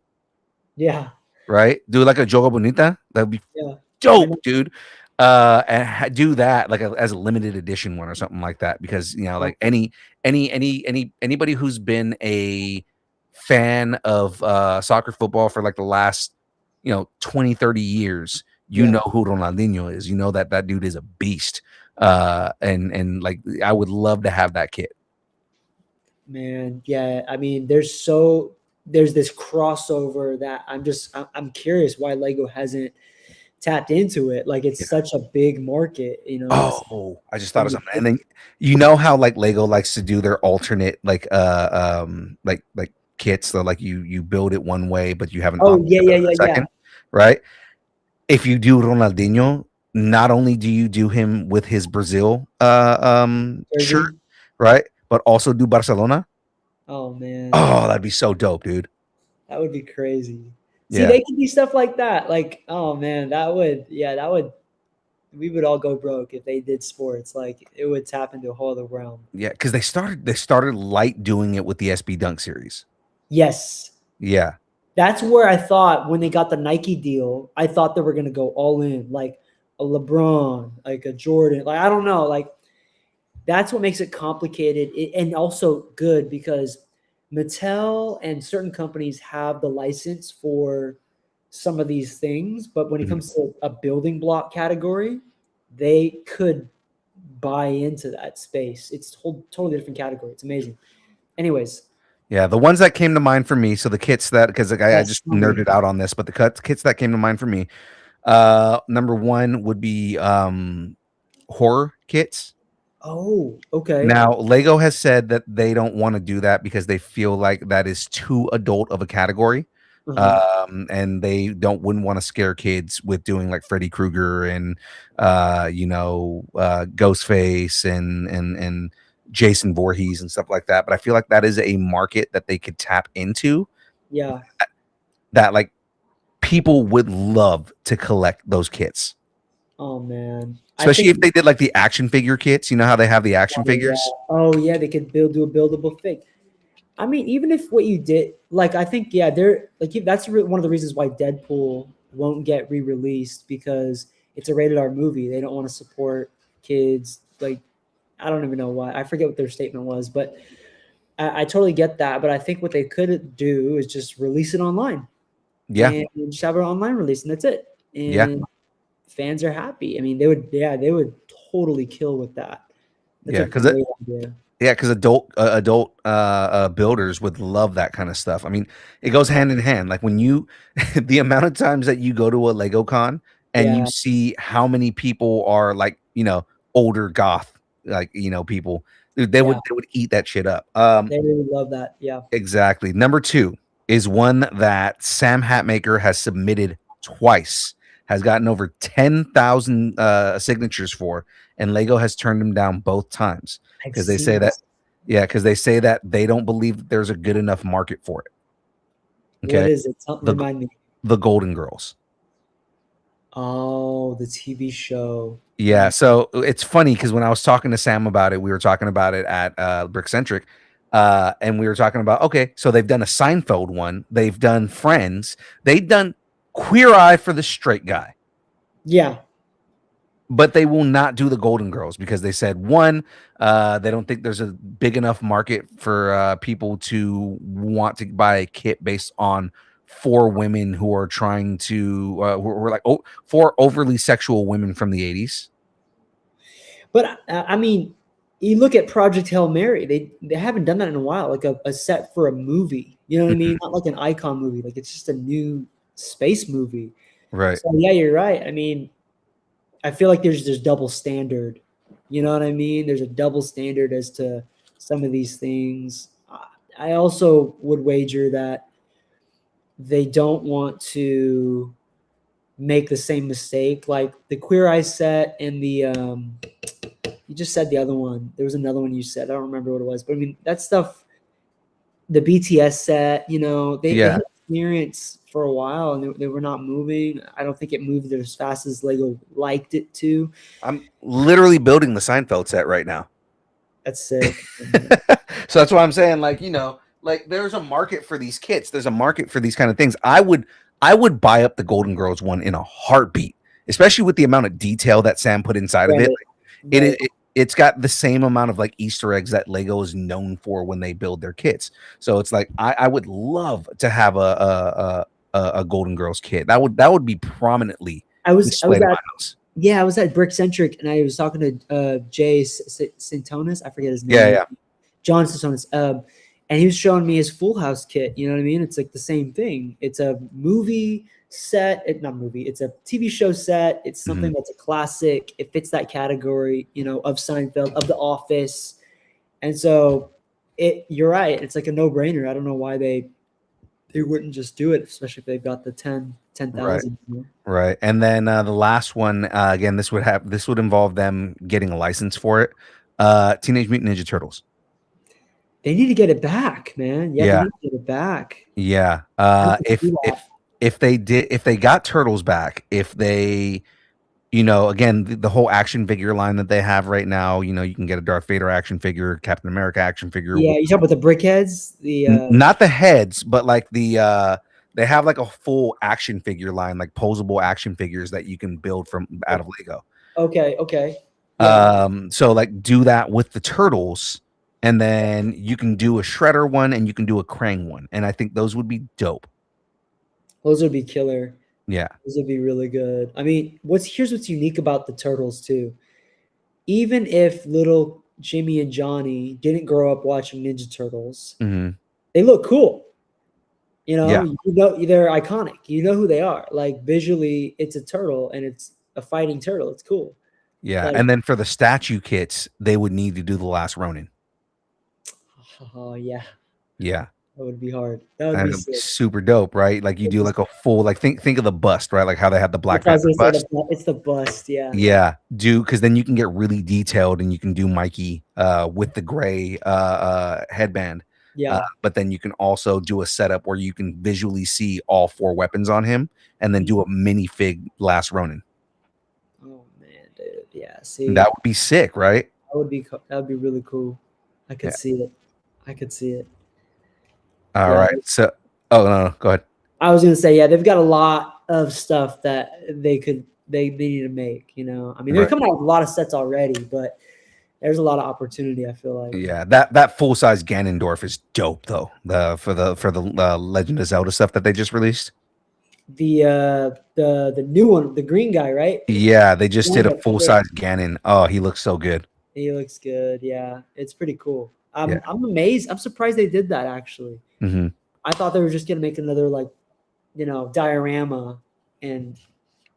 Yeah. right? Do like a Joga Bonita. That'd be Yeah. I know. dope, dude. Do that like as a limited edition one or something like that, because like anybody who's been a fan of soccer football for like the last 20-30 years, Yeah. who Ronaldinho is. That dude is a beast. And like I would love to have that kit. Man, yeah. I mean, there's this crossover that I'm curious why Lego hasn't tapped into it. Like it's Yeah. such a big market, you know. Oh, I just thought of something. And then how like Lego likes to do their alternate like kits. So like you build it one way, but you have an Oh option yeah, to yeah, build it yeah, a yeah. second, right? If you do Ronaldinho, not only do you do him with his Brazil shirt, Jersey. right? But also do Barcelona. Oh man, Oh, that'd be so dope, dude. that would be crazy. See, Yeah. they can do stuff like that. Like, oh man, that would we would all go broke if they did sports. Like it would tap into a whole other realm. Yeah, because they started light doing it with the SB Dunk series. Yes. Yeah. That's where I thought when they got the Nike deal, I thought they were gonna go all in, like a LeBron, like a Jordan. Like I don't know, like that's what makes it complicated and also good because Mattel and certain companies have the license for some of these things, but when it Mhm. comes to a building block category, they could buy into that space. It's totally different category. It's amazing. Anyways, Yeah, the ones that came to mind for me. So the kits that, because like I that's just nerded out on this, but the kits that came to mind for me. Number one would be horror kits. Oh, okay. Now, Lego has said that they don't want to do that because they feel like that is too adult of a category. Uh-huh. And they wouldn't want to scare kids with doing like Freddy Krueger and Ghostface and Jason Voorhees and stuff like that. But I feel like that is a market that they could tap into, Yeah. that like people would love to collect those kits. Oh man. Especially if they did like the action figure kits. You know how they have the action figures? Oh yeah, they could do a buildable thing. I mean, even if what you did, like, I think, yeah, that's one of the reasons why Deadpool won't get re-released because it's a rated R movie. They don't want to support kids. Like, I don't even know why. I forget what their statement was, but I totally get that. But I think what they could do is just release it online. Yeah. And just have an online release, and that's it. Yeah. And fans are happy. I mean, they would totally kill with that. That's Yeah, a because great idea. Yeah, because adult builders would love that kind of stuff. I mean, it goes hand in hand. Like when you, the amount of times that you go to a Lego con and you Yeah. see how many people are like, older goth, like, people, dude, they would eat that shit up. They really love that. Yeah. Exactly. Number two is one that Sam Hatmaker has submitted twice, has gotten over 10,000 signatures for, and Lego has turned him down both times I've because they seen say that, this. because they say that they don't believe that there's a good enough market for it. What Okay. is it? Remind me. The Golden Girls. Oh, the TV show. Yeah, so it's funny because when I was talking to Sam about it, we were talking about it at Brickcentric, and we were talking about, okay, so they've done a Seinfeld one, they've done Friends, they've done Queer Eye for the Straight Guy, Yeah. but they will not do the Golden Girls because they said, one, they don't think there's a big enough market for people to want to buy a kit based on four women who are trying to, who are like, four overly sexual women from the 80s. But I mean, you look at Project Hail Mary. They haven't done that in a while, like a set for a movie. You know what I mean? Not like an icon movie. Like it's just a new space movie. Right. So yeah, you're right. I mean, I feel like there's double standard. You know what I mean? There's a double standard as to some of these things. I also would wager that they don't want to make the same mistake. Like the Queer Eye set and the you just said the other one. There was another one you said. I don't remember what it was, but I mean that stuff. The BTS set, you know, they had experience for a while and they were not moving. I don't think it moved as fast as Lego liked it to. I'm literally building the Seinfeld set right now. That's sick. So that's why I'm saying, like, you know, like there's a market for these kits. There's a market for these kind of things. I would buy up the Golden Girls one in a heartbeat, especially with the amount of detail that Sam put inside of it. It's got the same amount of like Easter eggs that Lego is known for when they build their kits. So it's like I would love to have a Golden Girls kit. That would be prominently displayed in my house. Yeah, I was at Brickcentric and I was talking to Jay Santonis. I forget his name. Yeah. John Santonis. And he was showing me his Full House kit. You know what I mean? It's like the same thing. It's a movie set. It's a TV show set. It's something that's a classic. It fits that category, you know, of Seinfeld, of The Office. And so you're right. It's like a no-brainer. I don't know why they wouldn't just do it, especially if they've got the 10,000. Right. And then the last one, again, this would involve them getting a license for it. Teenage Mutant Ninja Turtles. They need to get it back, man. Yeah. They need to get it back. Yeah. If they got Turtles back, if they, you know, again, the whole action figure line that they have right now, you know, you can get a Darth Vader action figure, Captain America action figure. Yeah, you talk about the brick heads, not the heads, but like they have like a full action figure line, like posable action figures that you can build from out of Lego. Okay. Yeah. So like do that with the Turtles, and then you can do a Shredder one and you can do a Krang one, and I think those would be dope. Those would be killer. Yeah. Those would be really good. I mean, here's what's unique about the Turtles too. Even if little Jimmy and Johnny didn't grow up watching Ninja Turtles, they look cool. You know, they're iconic. You know who they are. Like visually, it's a turtle and it's a fighting turtle. It's cool. Yeah. Like, and then for the statue kits, they would need to do the Last Ronin. Oh yeah. Yeah. That would be hard. That would be super dope, right? Like you do like a full, like think of the bust, right? Like how they had the Black Panther bust. It's the bust, yeah. Yeah, because then you can get really detailed and you can do Mikey with the gray headband. Yeah. But then you can also do a setup where you can visually see all 4 weapons on him, and then do a minifig Last Ronin. Oh man, dude. Yeah. See, that would be sick, right? That would be really cool. I could see it. All right. So, no, go ahead. I was gonna say, yeah, they've got a lot of stuff that they need to make. You know, I mean, they're coming out with a lot of sets already, but there's a lot of opportunity. I feel like. Yeah, that full size Ganondorf is dope though. For the Legend of Zelda stuff that they just released. The new one, the green guy, right? Yeah, they just did a full size Ganon. Oh, he looks so good. He looks good. Yeah, it's pretty cool. I'm amazed. I'm surprised they did that actually. I thought they were just gonna make another diorama, and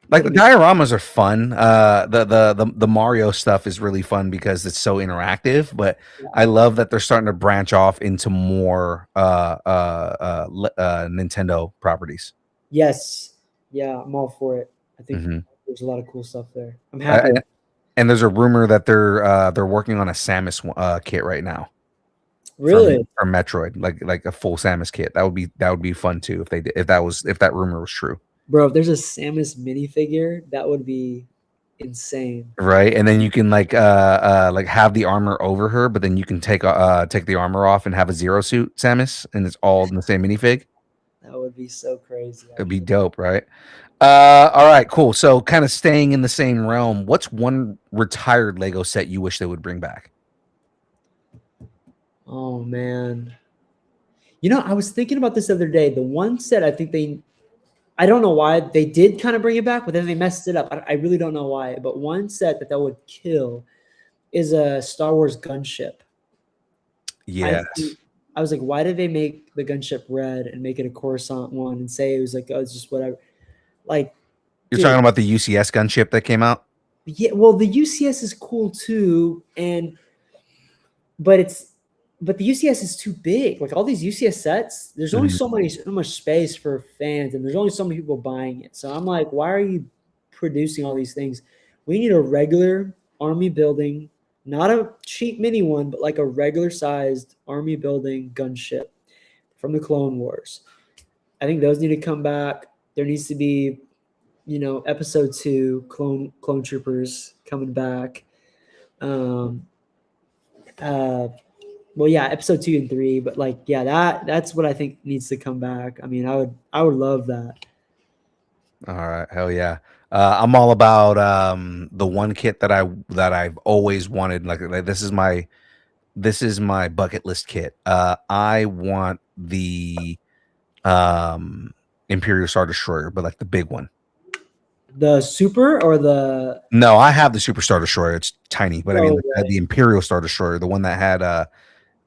like the dioramas are fun. The Mario stuff is really fun because it's so interactive. But I love that they're starting to branch off into more Nintendo properties. Yes, yeah, I'm all for it. I think there's a lot of cool stuff there. I'm happy. And there's a rumor that they're working on a Samus kit right now. Really? From Metroid, like a full Samus kit. That would be fun too if that rumor was true. Bro, if there's a Samus minifigure, that would be insane. Right, and then you can like have the armor over her, but then you can take the armor off and have a Zero Suit Samus, and it's all in the same minifig. That would be so crazy. It'd be dope, right? All right, cool. So kind of staying in the same realm, what's one retired Lego set you wish they would bring back? Oh man. You know, I was thinking about this the other day. The one set I don't know why they did kind of bring it back, but then they messed it up. I really don't know why. But one set that would kill is a Star Wars gunship. Yes. I was like, why did they make the gunship red and make it a Coruscant one and say it was like, oh, it's just whatever. Like, you're talking about the UCS gunship that came out? Yeah, well, the UCS is cool too, but but the UCS is too big. Like all these UCS sets, there's only Mhm. so much space for fans, and there's only so many people buying it. So I'm like, why are you producing all these things? We need a regular army building, not a cheap mini one, but like a regular sized army building gunship from the Clone Wars. I think those need to come back. There needs to be, episode 2, clone troopers coming back. Um, uh, well, yeah, episode 2 and 3, but like, yeah, that's what I think needs to come back. I mean, I would love that. All right, hell yeah. I'm all about the one kit that I've always wanted. Like this is my bucket list kit. I want the Imperial Star Destroyer, but like the big one. The super or the No, I have the Super Star Destroyer. It's tiny, but I mean no way. the Imperial Star Destroyer, the one that had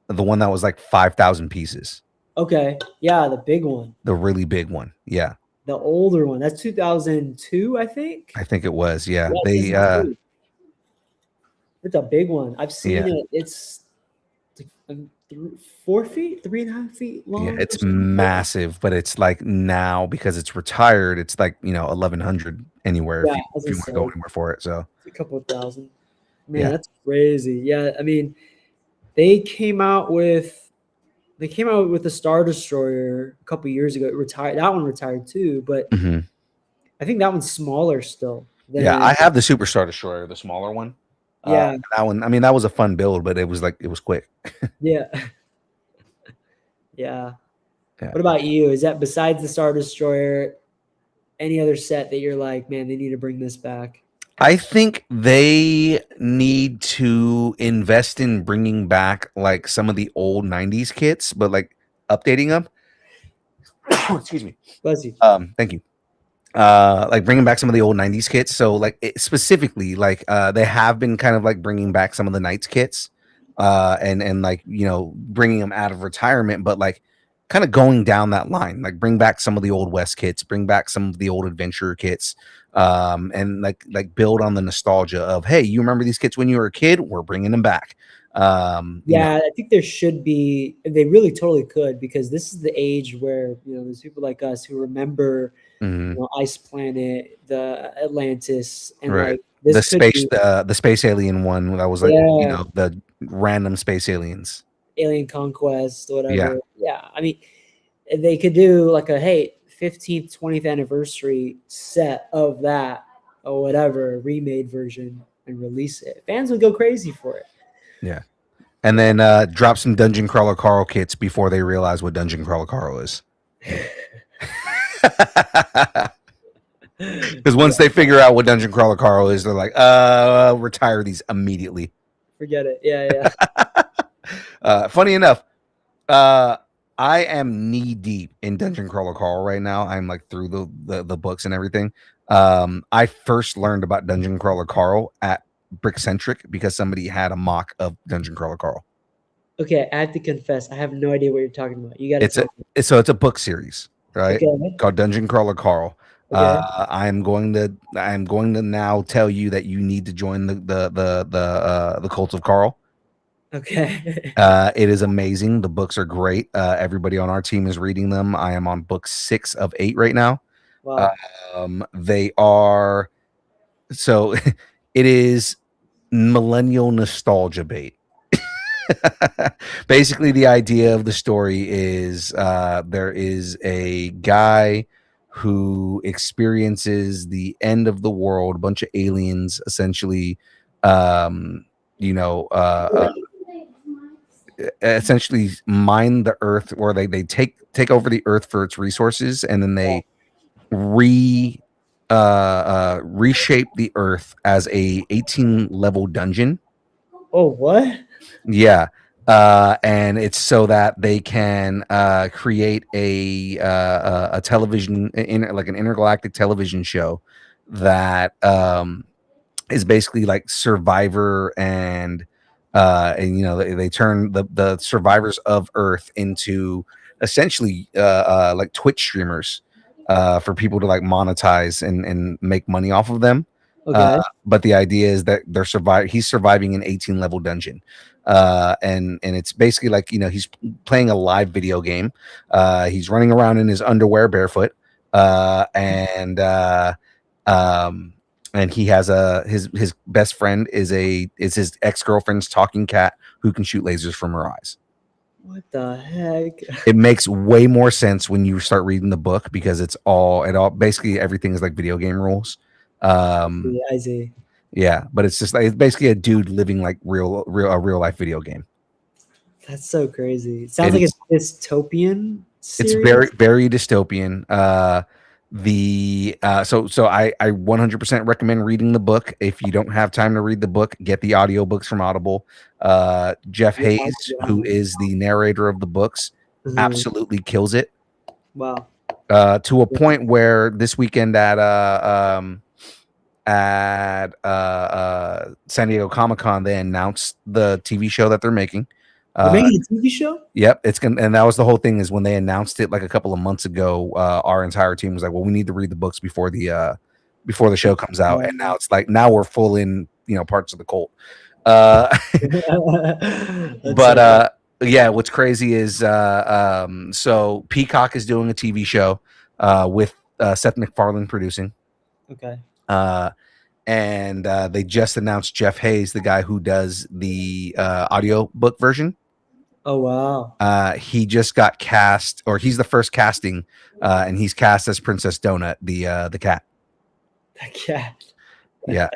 the one that was like 5,000 pieces, Okay, yeah, the big one, the really big one. Yeah, the older one. That's 2002, I think. I think it was. Yeah, Yeah, they 2002. It's a big one. I've yeah. seen it. It's like 4 feet, 3.5 feet Yeah, long or it's something. massive, but it's like now because it's retired, it's like 1,100 anywhere Yeah, if you as if I you want to go said, anywhere for it. So it's a couple of thousand. Man, yeah. that's crazy. Yeah, I mean, they came out with the Star Destroyer a couple years ago. It retired. That one retired too, but Mhm. I think that one's smaller still Yeah, than I have the Super Star Destroyer, the smaller one. yeah, That one, I mean, that was a fun build, but it was quick. yeah, yeah. Yeah. What about you? Is that besides the Star Destroyer, any other set that you're like, man, they need to bring this back? I think they need to invest in bringing back like some of the old 90s kits, but like updating them. Excuse me. Bless you. Thank you. Like bringing back some of the old 90s kits, so like specifically like they have been kind of like bringing back some of the Knights kits and like bringing them out of retirement, but like kind of going down that line, like bring back some of the old West kits, bring back some of the old Adventurer kits, and like build on the nostalgia of, hey, you remember these kits when you were a kid, we're bringing them back. Yeah, I think there should be. They really totally could, because this is the age where there's people like us who remember Mhm. Ice Planet, the Atlantis, and Right. like this could be The space alien one that was like yeah, the random space aliens. Alien Conquest, Yeah. whatever. Yeah, I mean, they could do like a 15th, 20th anniversary set of that or whatever remade version and release it. Fans would go crazy for it. Yeah. And then drop some Dungeon Crawler Carl kits before they realize what Dungeon Crawler Carl is. Because once they figure out what Dungeon Crawler Carl is, they're like, retire these immediately. Forget it. Yeah, Funny enough, I am knee deep in Dungeon Crawler Carl right now. I'm like through the books and everything. I first learned about Dungeon Crawler Carl at Brickcentric because somebody had a mock of Dungeon Crawler Carl. Okay, I have to confess, I have no idea what you're talking about. You got to It's tell me. it's a book series, right? Okay. Called Dungeon Crawler Carl. Okay. I'm going to now tell you that you need to join the Cult of Carl. Okay. It is amazing. The books are great. Everybody on our team is reading them. I am on book 6 of 8 right now. Wow. They are so it is millennial nostalgia bait. Basically, the idea of the story is there is a guy who experiences the end of the world, a bunch of aliens essentially, essentially mine the earth, or they take over the earth for its resources, and then they reshape the earth as a 18 level dungeon. Oh, what? Yeah. And it's so that they can create a television, like an intergalactic television show that is basically like Survivor, and they turn the survivors of Earth into essentially like Twitch streamers for people to like monetize and make money off of them. Okay. But the idea is that he's surviving an 18 level dungeon. And it's basically like, he's playing a live video game. He's running around in his underwear barefoot. And he has his best friend is his ex-girlfriend's talking cat who can shoot lasers from her eyes. What the heck? It makes way more sense when you start reading the book because it all basically everything is like video game rules. Yeah, I see. Yeah, but it's just like it's basically a dude living like a real life video game. That's so crazy. It sounds like a dystopian series. It's very, very dystopian. So I 100% recommend reading the book. If you don't have time to read the book, get the audiobooks from Audible. Jeff Hayes, who is the narrator of the books, absolutely kills it. Wow. To a point where this weekend at San Diego Comic-Con, they announced the TV show that they're making. They're making a TV show? Yep, and that was the whole thing is when they announced it like a couple of months ago, our entire team was like, well, we need to read the books before the show comes out. And now it's like now we're full in, parts of the cult. Yeah, what's crazy is so Peacock is doing a TV show with Seth MacFarlane producing. Okay. And they just announced Jeff Hayes, the guy who does the audiobook version. Oh wow. He just got cast, or he's the first casting, and he's cast as Princess Donut, the cat. The cat. Yeah.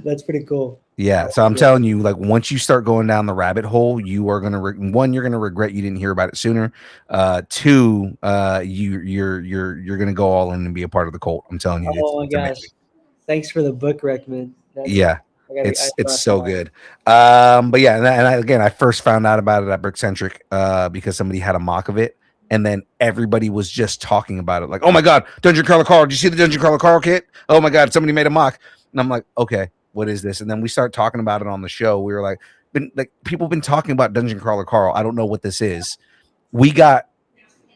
That's pretty cool. Yeah, so I'm telling you, like once you start going down the rabbit hole, you are gonna you're gonna regret you didn't hear about it sooner. Two, you're gonna go all in and be a part of the cult. I'm telling you. Oh my gosh! Amazing. Thanks for the book recommend. Yeah, it's so good. But yeah, and I first found out about it at Brickcentric because somebody had a mock of it, and then everybody was just talking about it, like, oh my god, Dungeon Crawler Carl! Did you see the Dungeon Crawler Carl kit? Oh my god, somebody made a mock, and I'm like, okay. What is this? And then we start talking about it on the show. We were like, people have been talking about Dungeon Crawler Carl. I don't know what this is. We got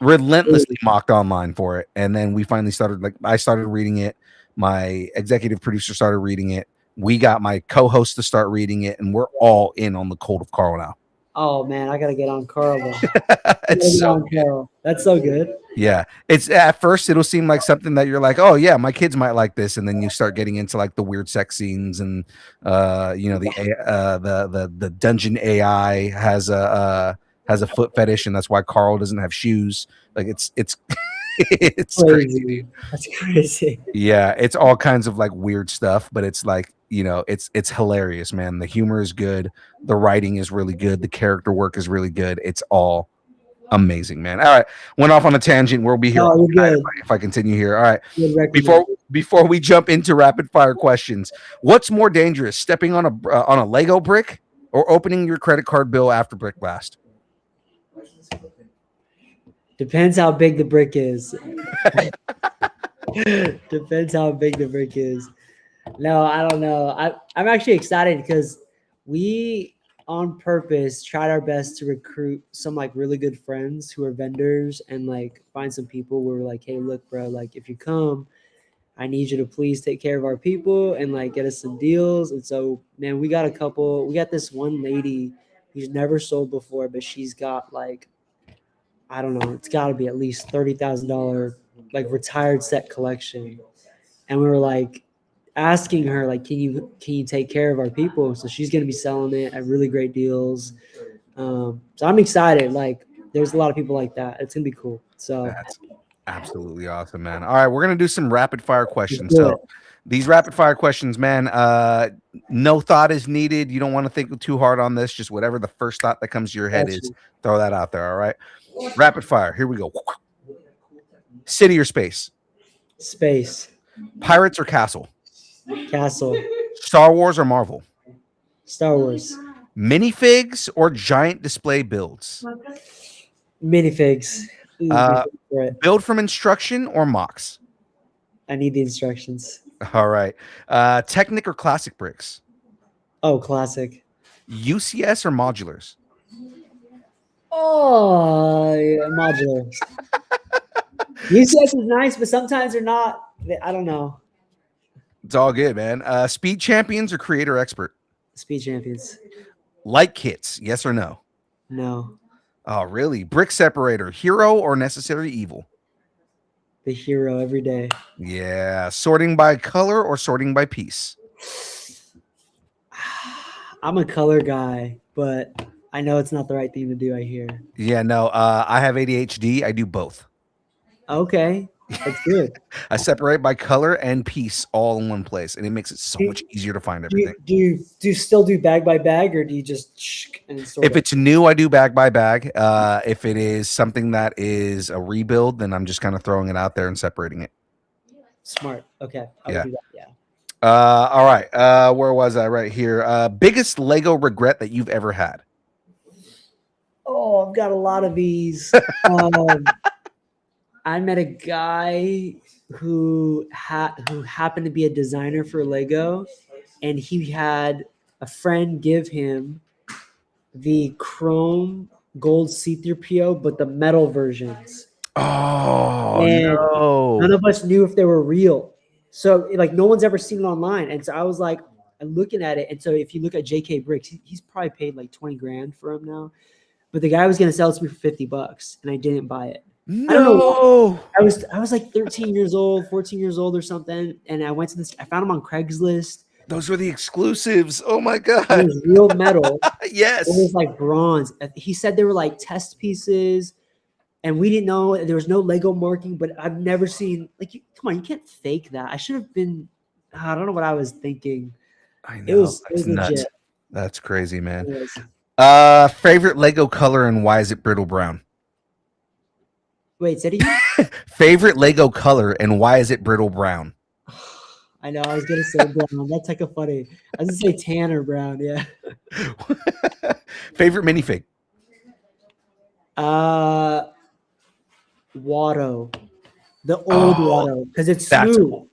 relentlessly mocked online for it. And then we finally started, I started reading it. My executive producer started reading it. We got my co-host to start reading it. And we're all in on the cult of Carl now. Oh man, I gotta get on Carl. It's so Carl. That's so good. Yeah, it's at first it'll seem like something that you're like, oh yeah, my kids might like this, and then you start getting into like the weird sex scenes and the dungeon AI has a foot fetish, and that's why Carl doesn't have shoes. Like it's it's crazy, dude. That's crazy. Yeah, it's all kinds of like weird stuff, but it's like, it's hilarious, man. The humor is good, the writing is really good, the character work is really good. It's all amazing, man. All right, went off on a tangent. We'll be here if I continue here. All right, before we jump into rapid fire questions, what's more dangerous, stepping on a Lego brick or opening your credit card bill after brick blast? Depends how big the brick is. Depends how big the brick is. No, I don't know. I'm actually excited because we on purpose tried our best to recruit some like really good friends who are vendors and like find some people where we're like, hey, look, bro, like if you come, I need you to please take care of our people and like get us some deals. And so, man, we got this one lady who's never sold before, but she's got like, I don't know, it's got to be at least $30,000 like retired set collection. And we were like asking her, like, can you take care of our people? So she's going to be selling it at really great deals. So I'm excited. Like there's a lot of people like that. It's going to be cool. So that's absolutely awesome, man. All right, we're going to do some rapid fire questions. So these rapid fire questions, man, no thought is needed. You don't want to think too hard on this. Just whatever the first thought that comes to your head is, throw that out there. All right. Rapid fire. Here we go. City or space? Space. Pirates or castle? Castle. Star Wars or Marvel? Star Wars. Minifigs or giant display builds? Minifigs. Build from instruction or mocks? I need the instructions. All right. Technic or classic bricks? Oh, classic. UCS or modulars? Oh, yeah, modular. UCS is nice, but sometimes they're not. I don't know. It's all good, man. Speed champions or creator expert? Speed champions. Light kits, yes or no? No. Oh, really? Brick separator, hero or necessary evil? The hero every day. Yeah. Sorting by color or sorting by piece? I'm a color guy, but I know it's not the right thing to do. I hear. Yeah, no. I have ADHD. I do both. Okay, that's good. I separate by color and piece all in one place, and it makes it so much easier to find everything. Do you still do bag by bag, or do you just and sort If it's new, I do bag by bag. If it is something that is a rebuild, then I'm just kind of throwing it out there and separating it. Smart? Okay, I Yeah. would do that. Yeah. All right. Where was I? Right here. Biggest Lego regret that you've ever had? Oh, I've got a lot of these. I met a guy who happened to be a designer for Lego, and he had a friend give him the chrome gold C-3PO, but the metal versions. Oh, And no. none of us knew if they were real. So like no one's ever seen it online. And so I was like, I'm looking at it. And so if you look at JK Bricks, he's probably paid like 20 grand for him now. But the guy was going to sell it to me for $50 and I didn't buy it. No. I don't know. I was like 13 years old, 14 years old or something. And I went to this, I found him on Craigslist. Those were the exclusives. Oh my God. It was real metal. Yes. It was like bronze. He said they were like test pieces. And we didn't know there was no Lego marking, but I've never seen come on, you can't fake that. I should have been. I don't know what I was thinking. I know. It was That's nuts. legit. That's crazy, man. It was. Favorite Lego color and why is it brittle brown? Wait, said he? Favorite Lego color and why is it brittle brown? I know. I was gonna say brown. That's like a funny. I was gonna say tan or brown. Yeah. Favorite minifig? Watto, the old Watto, because it's smooth.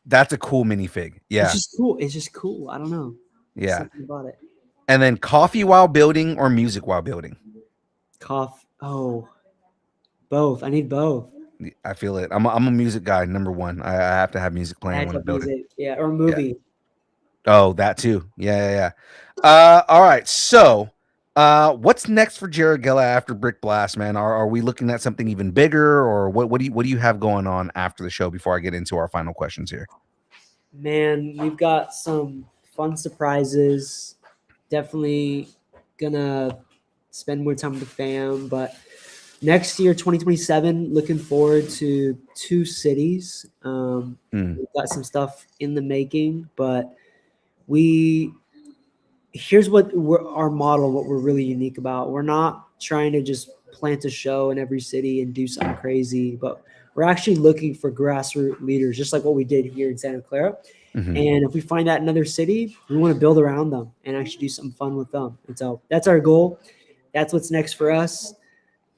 That's a cool minifig. Yeah, it's just cool. It's just cool. I don't know. Yeah, something about it. And then coffee while building or music while building? Oh, both. I need both. I feel it. I'm a music guy. Number one, I have to have music playing when I'm building. Yeah, or movie. Yeah. Oh, that too. Yeah. All right. So, what's next for Jared Gella after Brick Blast, man? Are we looking at something even bigger, or what do you have going on after the show? Before I get into our final questions here, man, we've got some fun surprises. Definitely gonna spend more time with the fam, but next year, 2027, looking forward to 2 cities. We've got some stuff in the making, but here's what our model, what we're really unique about. We're not trying to just plant a show in every city and do something crazy, but we're actually looking for grassroots leaders, just like what we did here in Santa Clara. Mm-hmm. And if we find that in another city, we want to build around them and actually do something fun with them. And so that's our goal. That's what's next for us.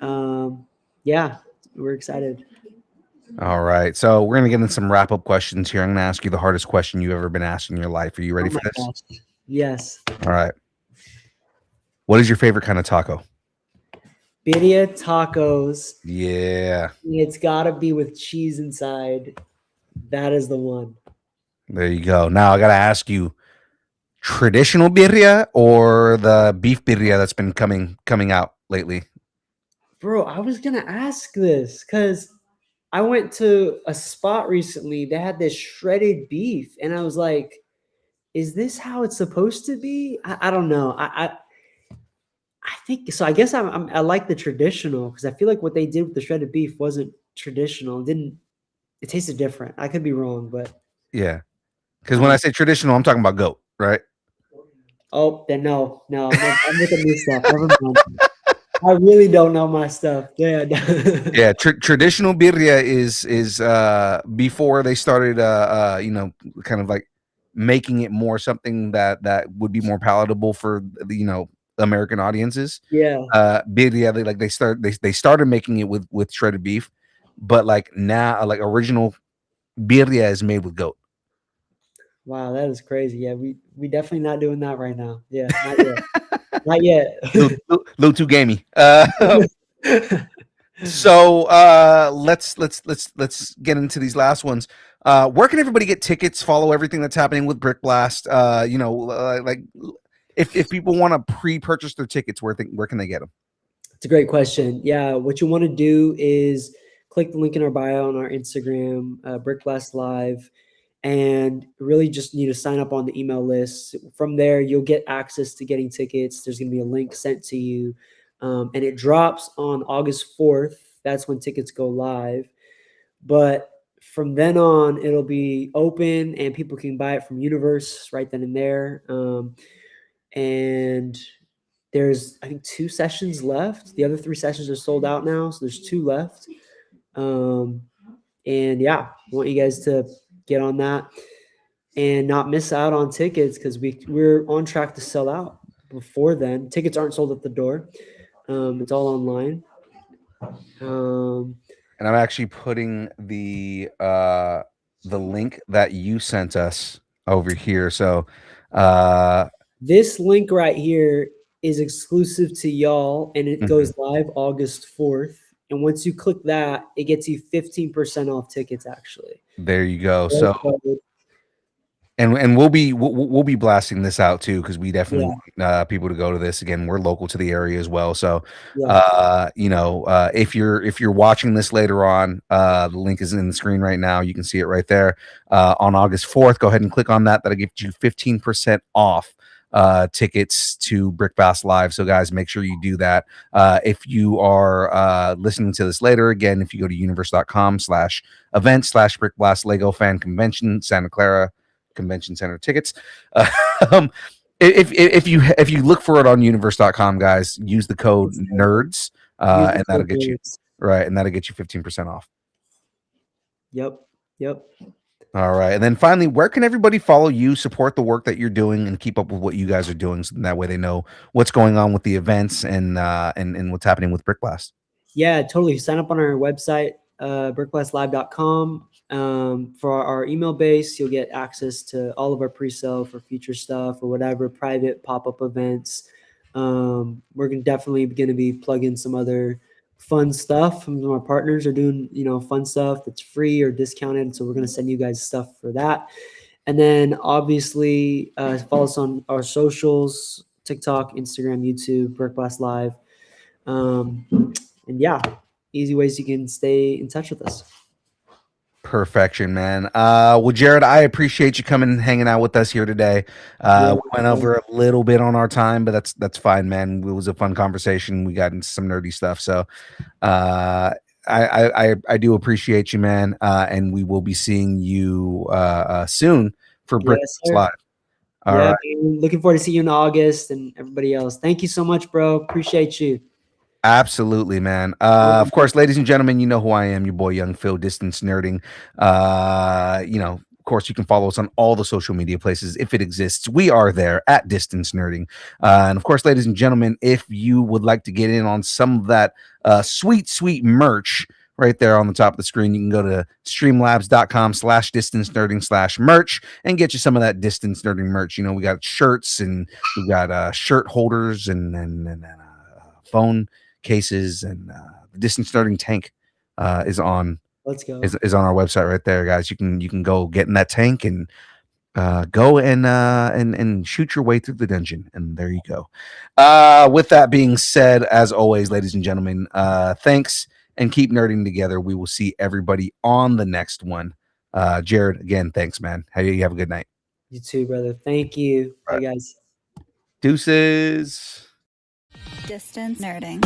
Yeah, we're excited. All right. So we're going to get into some wrap-up questions here. I'm going to ask you the hardest question you've ever been asked in your life. Are you ready for this? Gosh. Yes. All right. What is your favorite kind of taco? Birria tacos. Yeah. It's got to be with cheese inside. That is the one. There you go. Now I got to ask you, traditional birria or the beef birria that's been coming out lately? Bro, I was going to ask this because I went to a spot recently. They had this shredded beef, and I was like, is this how it's supposed to be? I don't know. I think so. I guess I like the traditional because I feel like what they did with the shredded beef wasn't traditional. It tasted different. I could be wrong, but yeah. Because when I say traditional, I'm talking about goat, right? Oh, then no. I'm with the new stuff. Never mind. I really don't know my stuff. Yeah. Yeah. Traditional birria is before they started, kind of like making it more something that would be more palatable for the American audiences. Yeah. Birria, they started making it with shredded beef, but like now, like original birria is made with goat. Wow, that is crazy. Yeah, we definitely not doing that right now. Yeah, not yet. Not yet. Little too gamey. So let's get into these last ones. Where can everybody get tickets? Follow everything that's happening with Brick Blast. Like if people want to pre-purchase their tickets, where can they get them? It's a great question. Yeah, what you want to do is click the link in our bio on our Instagram, Brick Blast Live, and really just need to sign up on the email list. From there, you'll get access to getting tickets. There's going to be a link sent to you, and it drops on August 4th. That's when tickets go live. But from then on, it'll be open, and people can buy it from Universe right then and there. And there's, I think, 2 sessions left. The other 3 sessions are sold out now, so there's 2 left. And yeah, I want you guys to get on that and not miss out on tickets, because we're on track to sell out before then. Tickets aren't sold at the door. It's all online. And I'm actually putting the link that you sent us over here. So this link right here is exclusive to y'all, and it goes live August 4th. And once you click that, it gets you 15% off tickets, actually. There you go. So and we'll be blasting this out too, because we definitely want people to go to this. Again, we're local to the area as well. So if you're watching this later on, the link is in the screen right now. You can see it right there. On August 4th, go ahead and click on that. That'll give you 15% off tickets to Brick Blast Live. So guys, make sure you do that. If you are listening to this later, again, if you go to universe.com/event/Brick Blast Lego Fan Convention Santa Clara Convention Center tickets. If you look for it on universe.com, guys, use the code nerds, and that'll get you right, and that'll get you 15% off. Yep. All right. And then finally, where can everybody follow you, support the work that you're doing, and keep up with what you guys are doing, so that way they know what's going on with the events and what's happening with Brick Blast? Yeah, totally. Sign up on our website, brickblastlive.com. For our email base, you'll get access to all of our pre-sale for future stuff or whatever, private pop-up events. We're definitely going to be plugging some other fun stuff. Some of our partners are doing, fun stuff that's free or discounted. So we're going to send you guys stuff for that. And then obviously follow us on our socials, TikTok, Instagram, YouTube, Brick Blast Live. And yeah, easy ways you can stay in touch with us. Perfection, man. Well, Jared, I appreciate you coming and hanging out with us here today. We went over a little bit on our time, but that's fine, man. It was a fun conversation. We got into some nerdy stuff. So I do appreciate you, man. And we will be seeing you soon for Brick Live. All right. Looking forward to see you in August, and everybody else. Thank you so much, bro. Appreciate you. Absolutely, man. Of course, ladies and gentlemen, you know who I am, your boy Young Phil, Distance Nerding. Of course, you can follow us on all the social media places if it exists. We are there at Distance Nerding. And of course, ladies and gentlemen, if you would like to get in on some of that sweet merch right there on the top of the screen, you can go to streamlabs.com/distance nerding/merch and get you some of that Distance Nerding merch. We got shirts, and we got shirt holders and phone cases, and the Distance Nerding tank is on. Let's go. Is on our website right there, guys. You can go get in that tank and go and shoot your way through the dungeon, and there you go. With that being said, as always, ladies and gentlemen, thanks, and keep nerding together. We will see everybody on the next one. Jared, again, thanks, man. You have a good night. You too, brother. Thank you. Bye, guys. Deuces. Distance Nerding.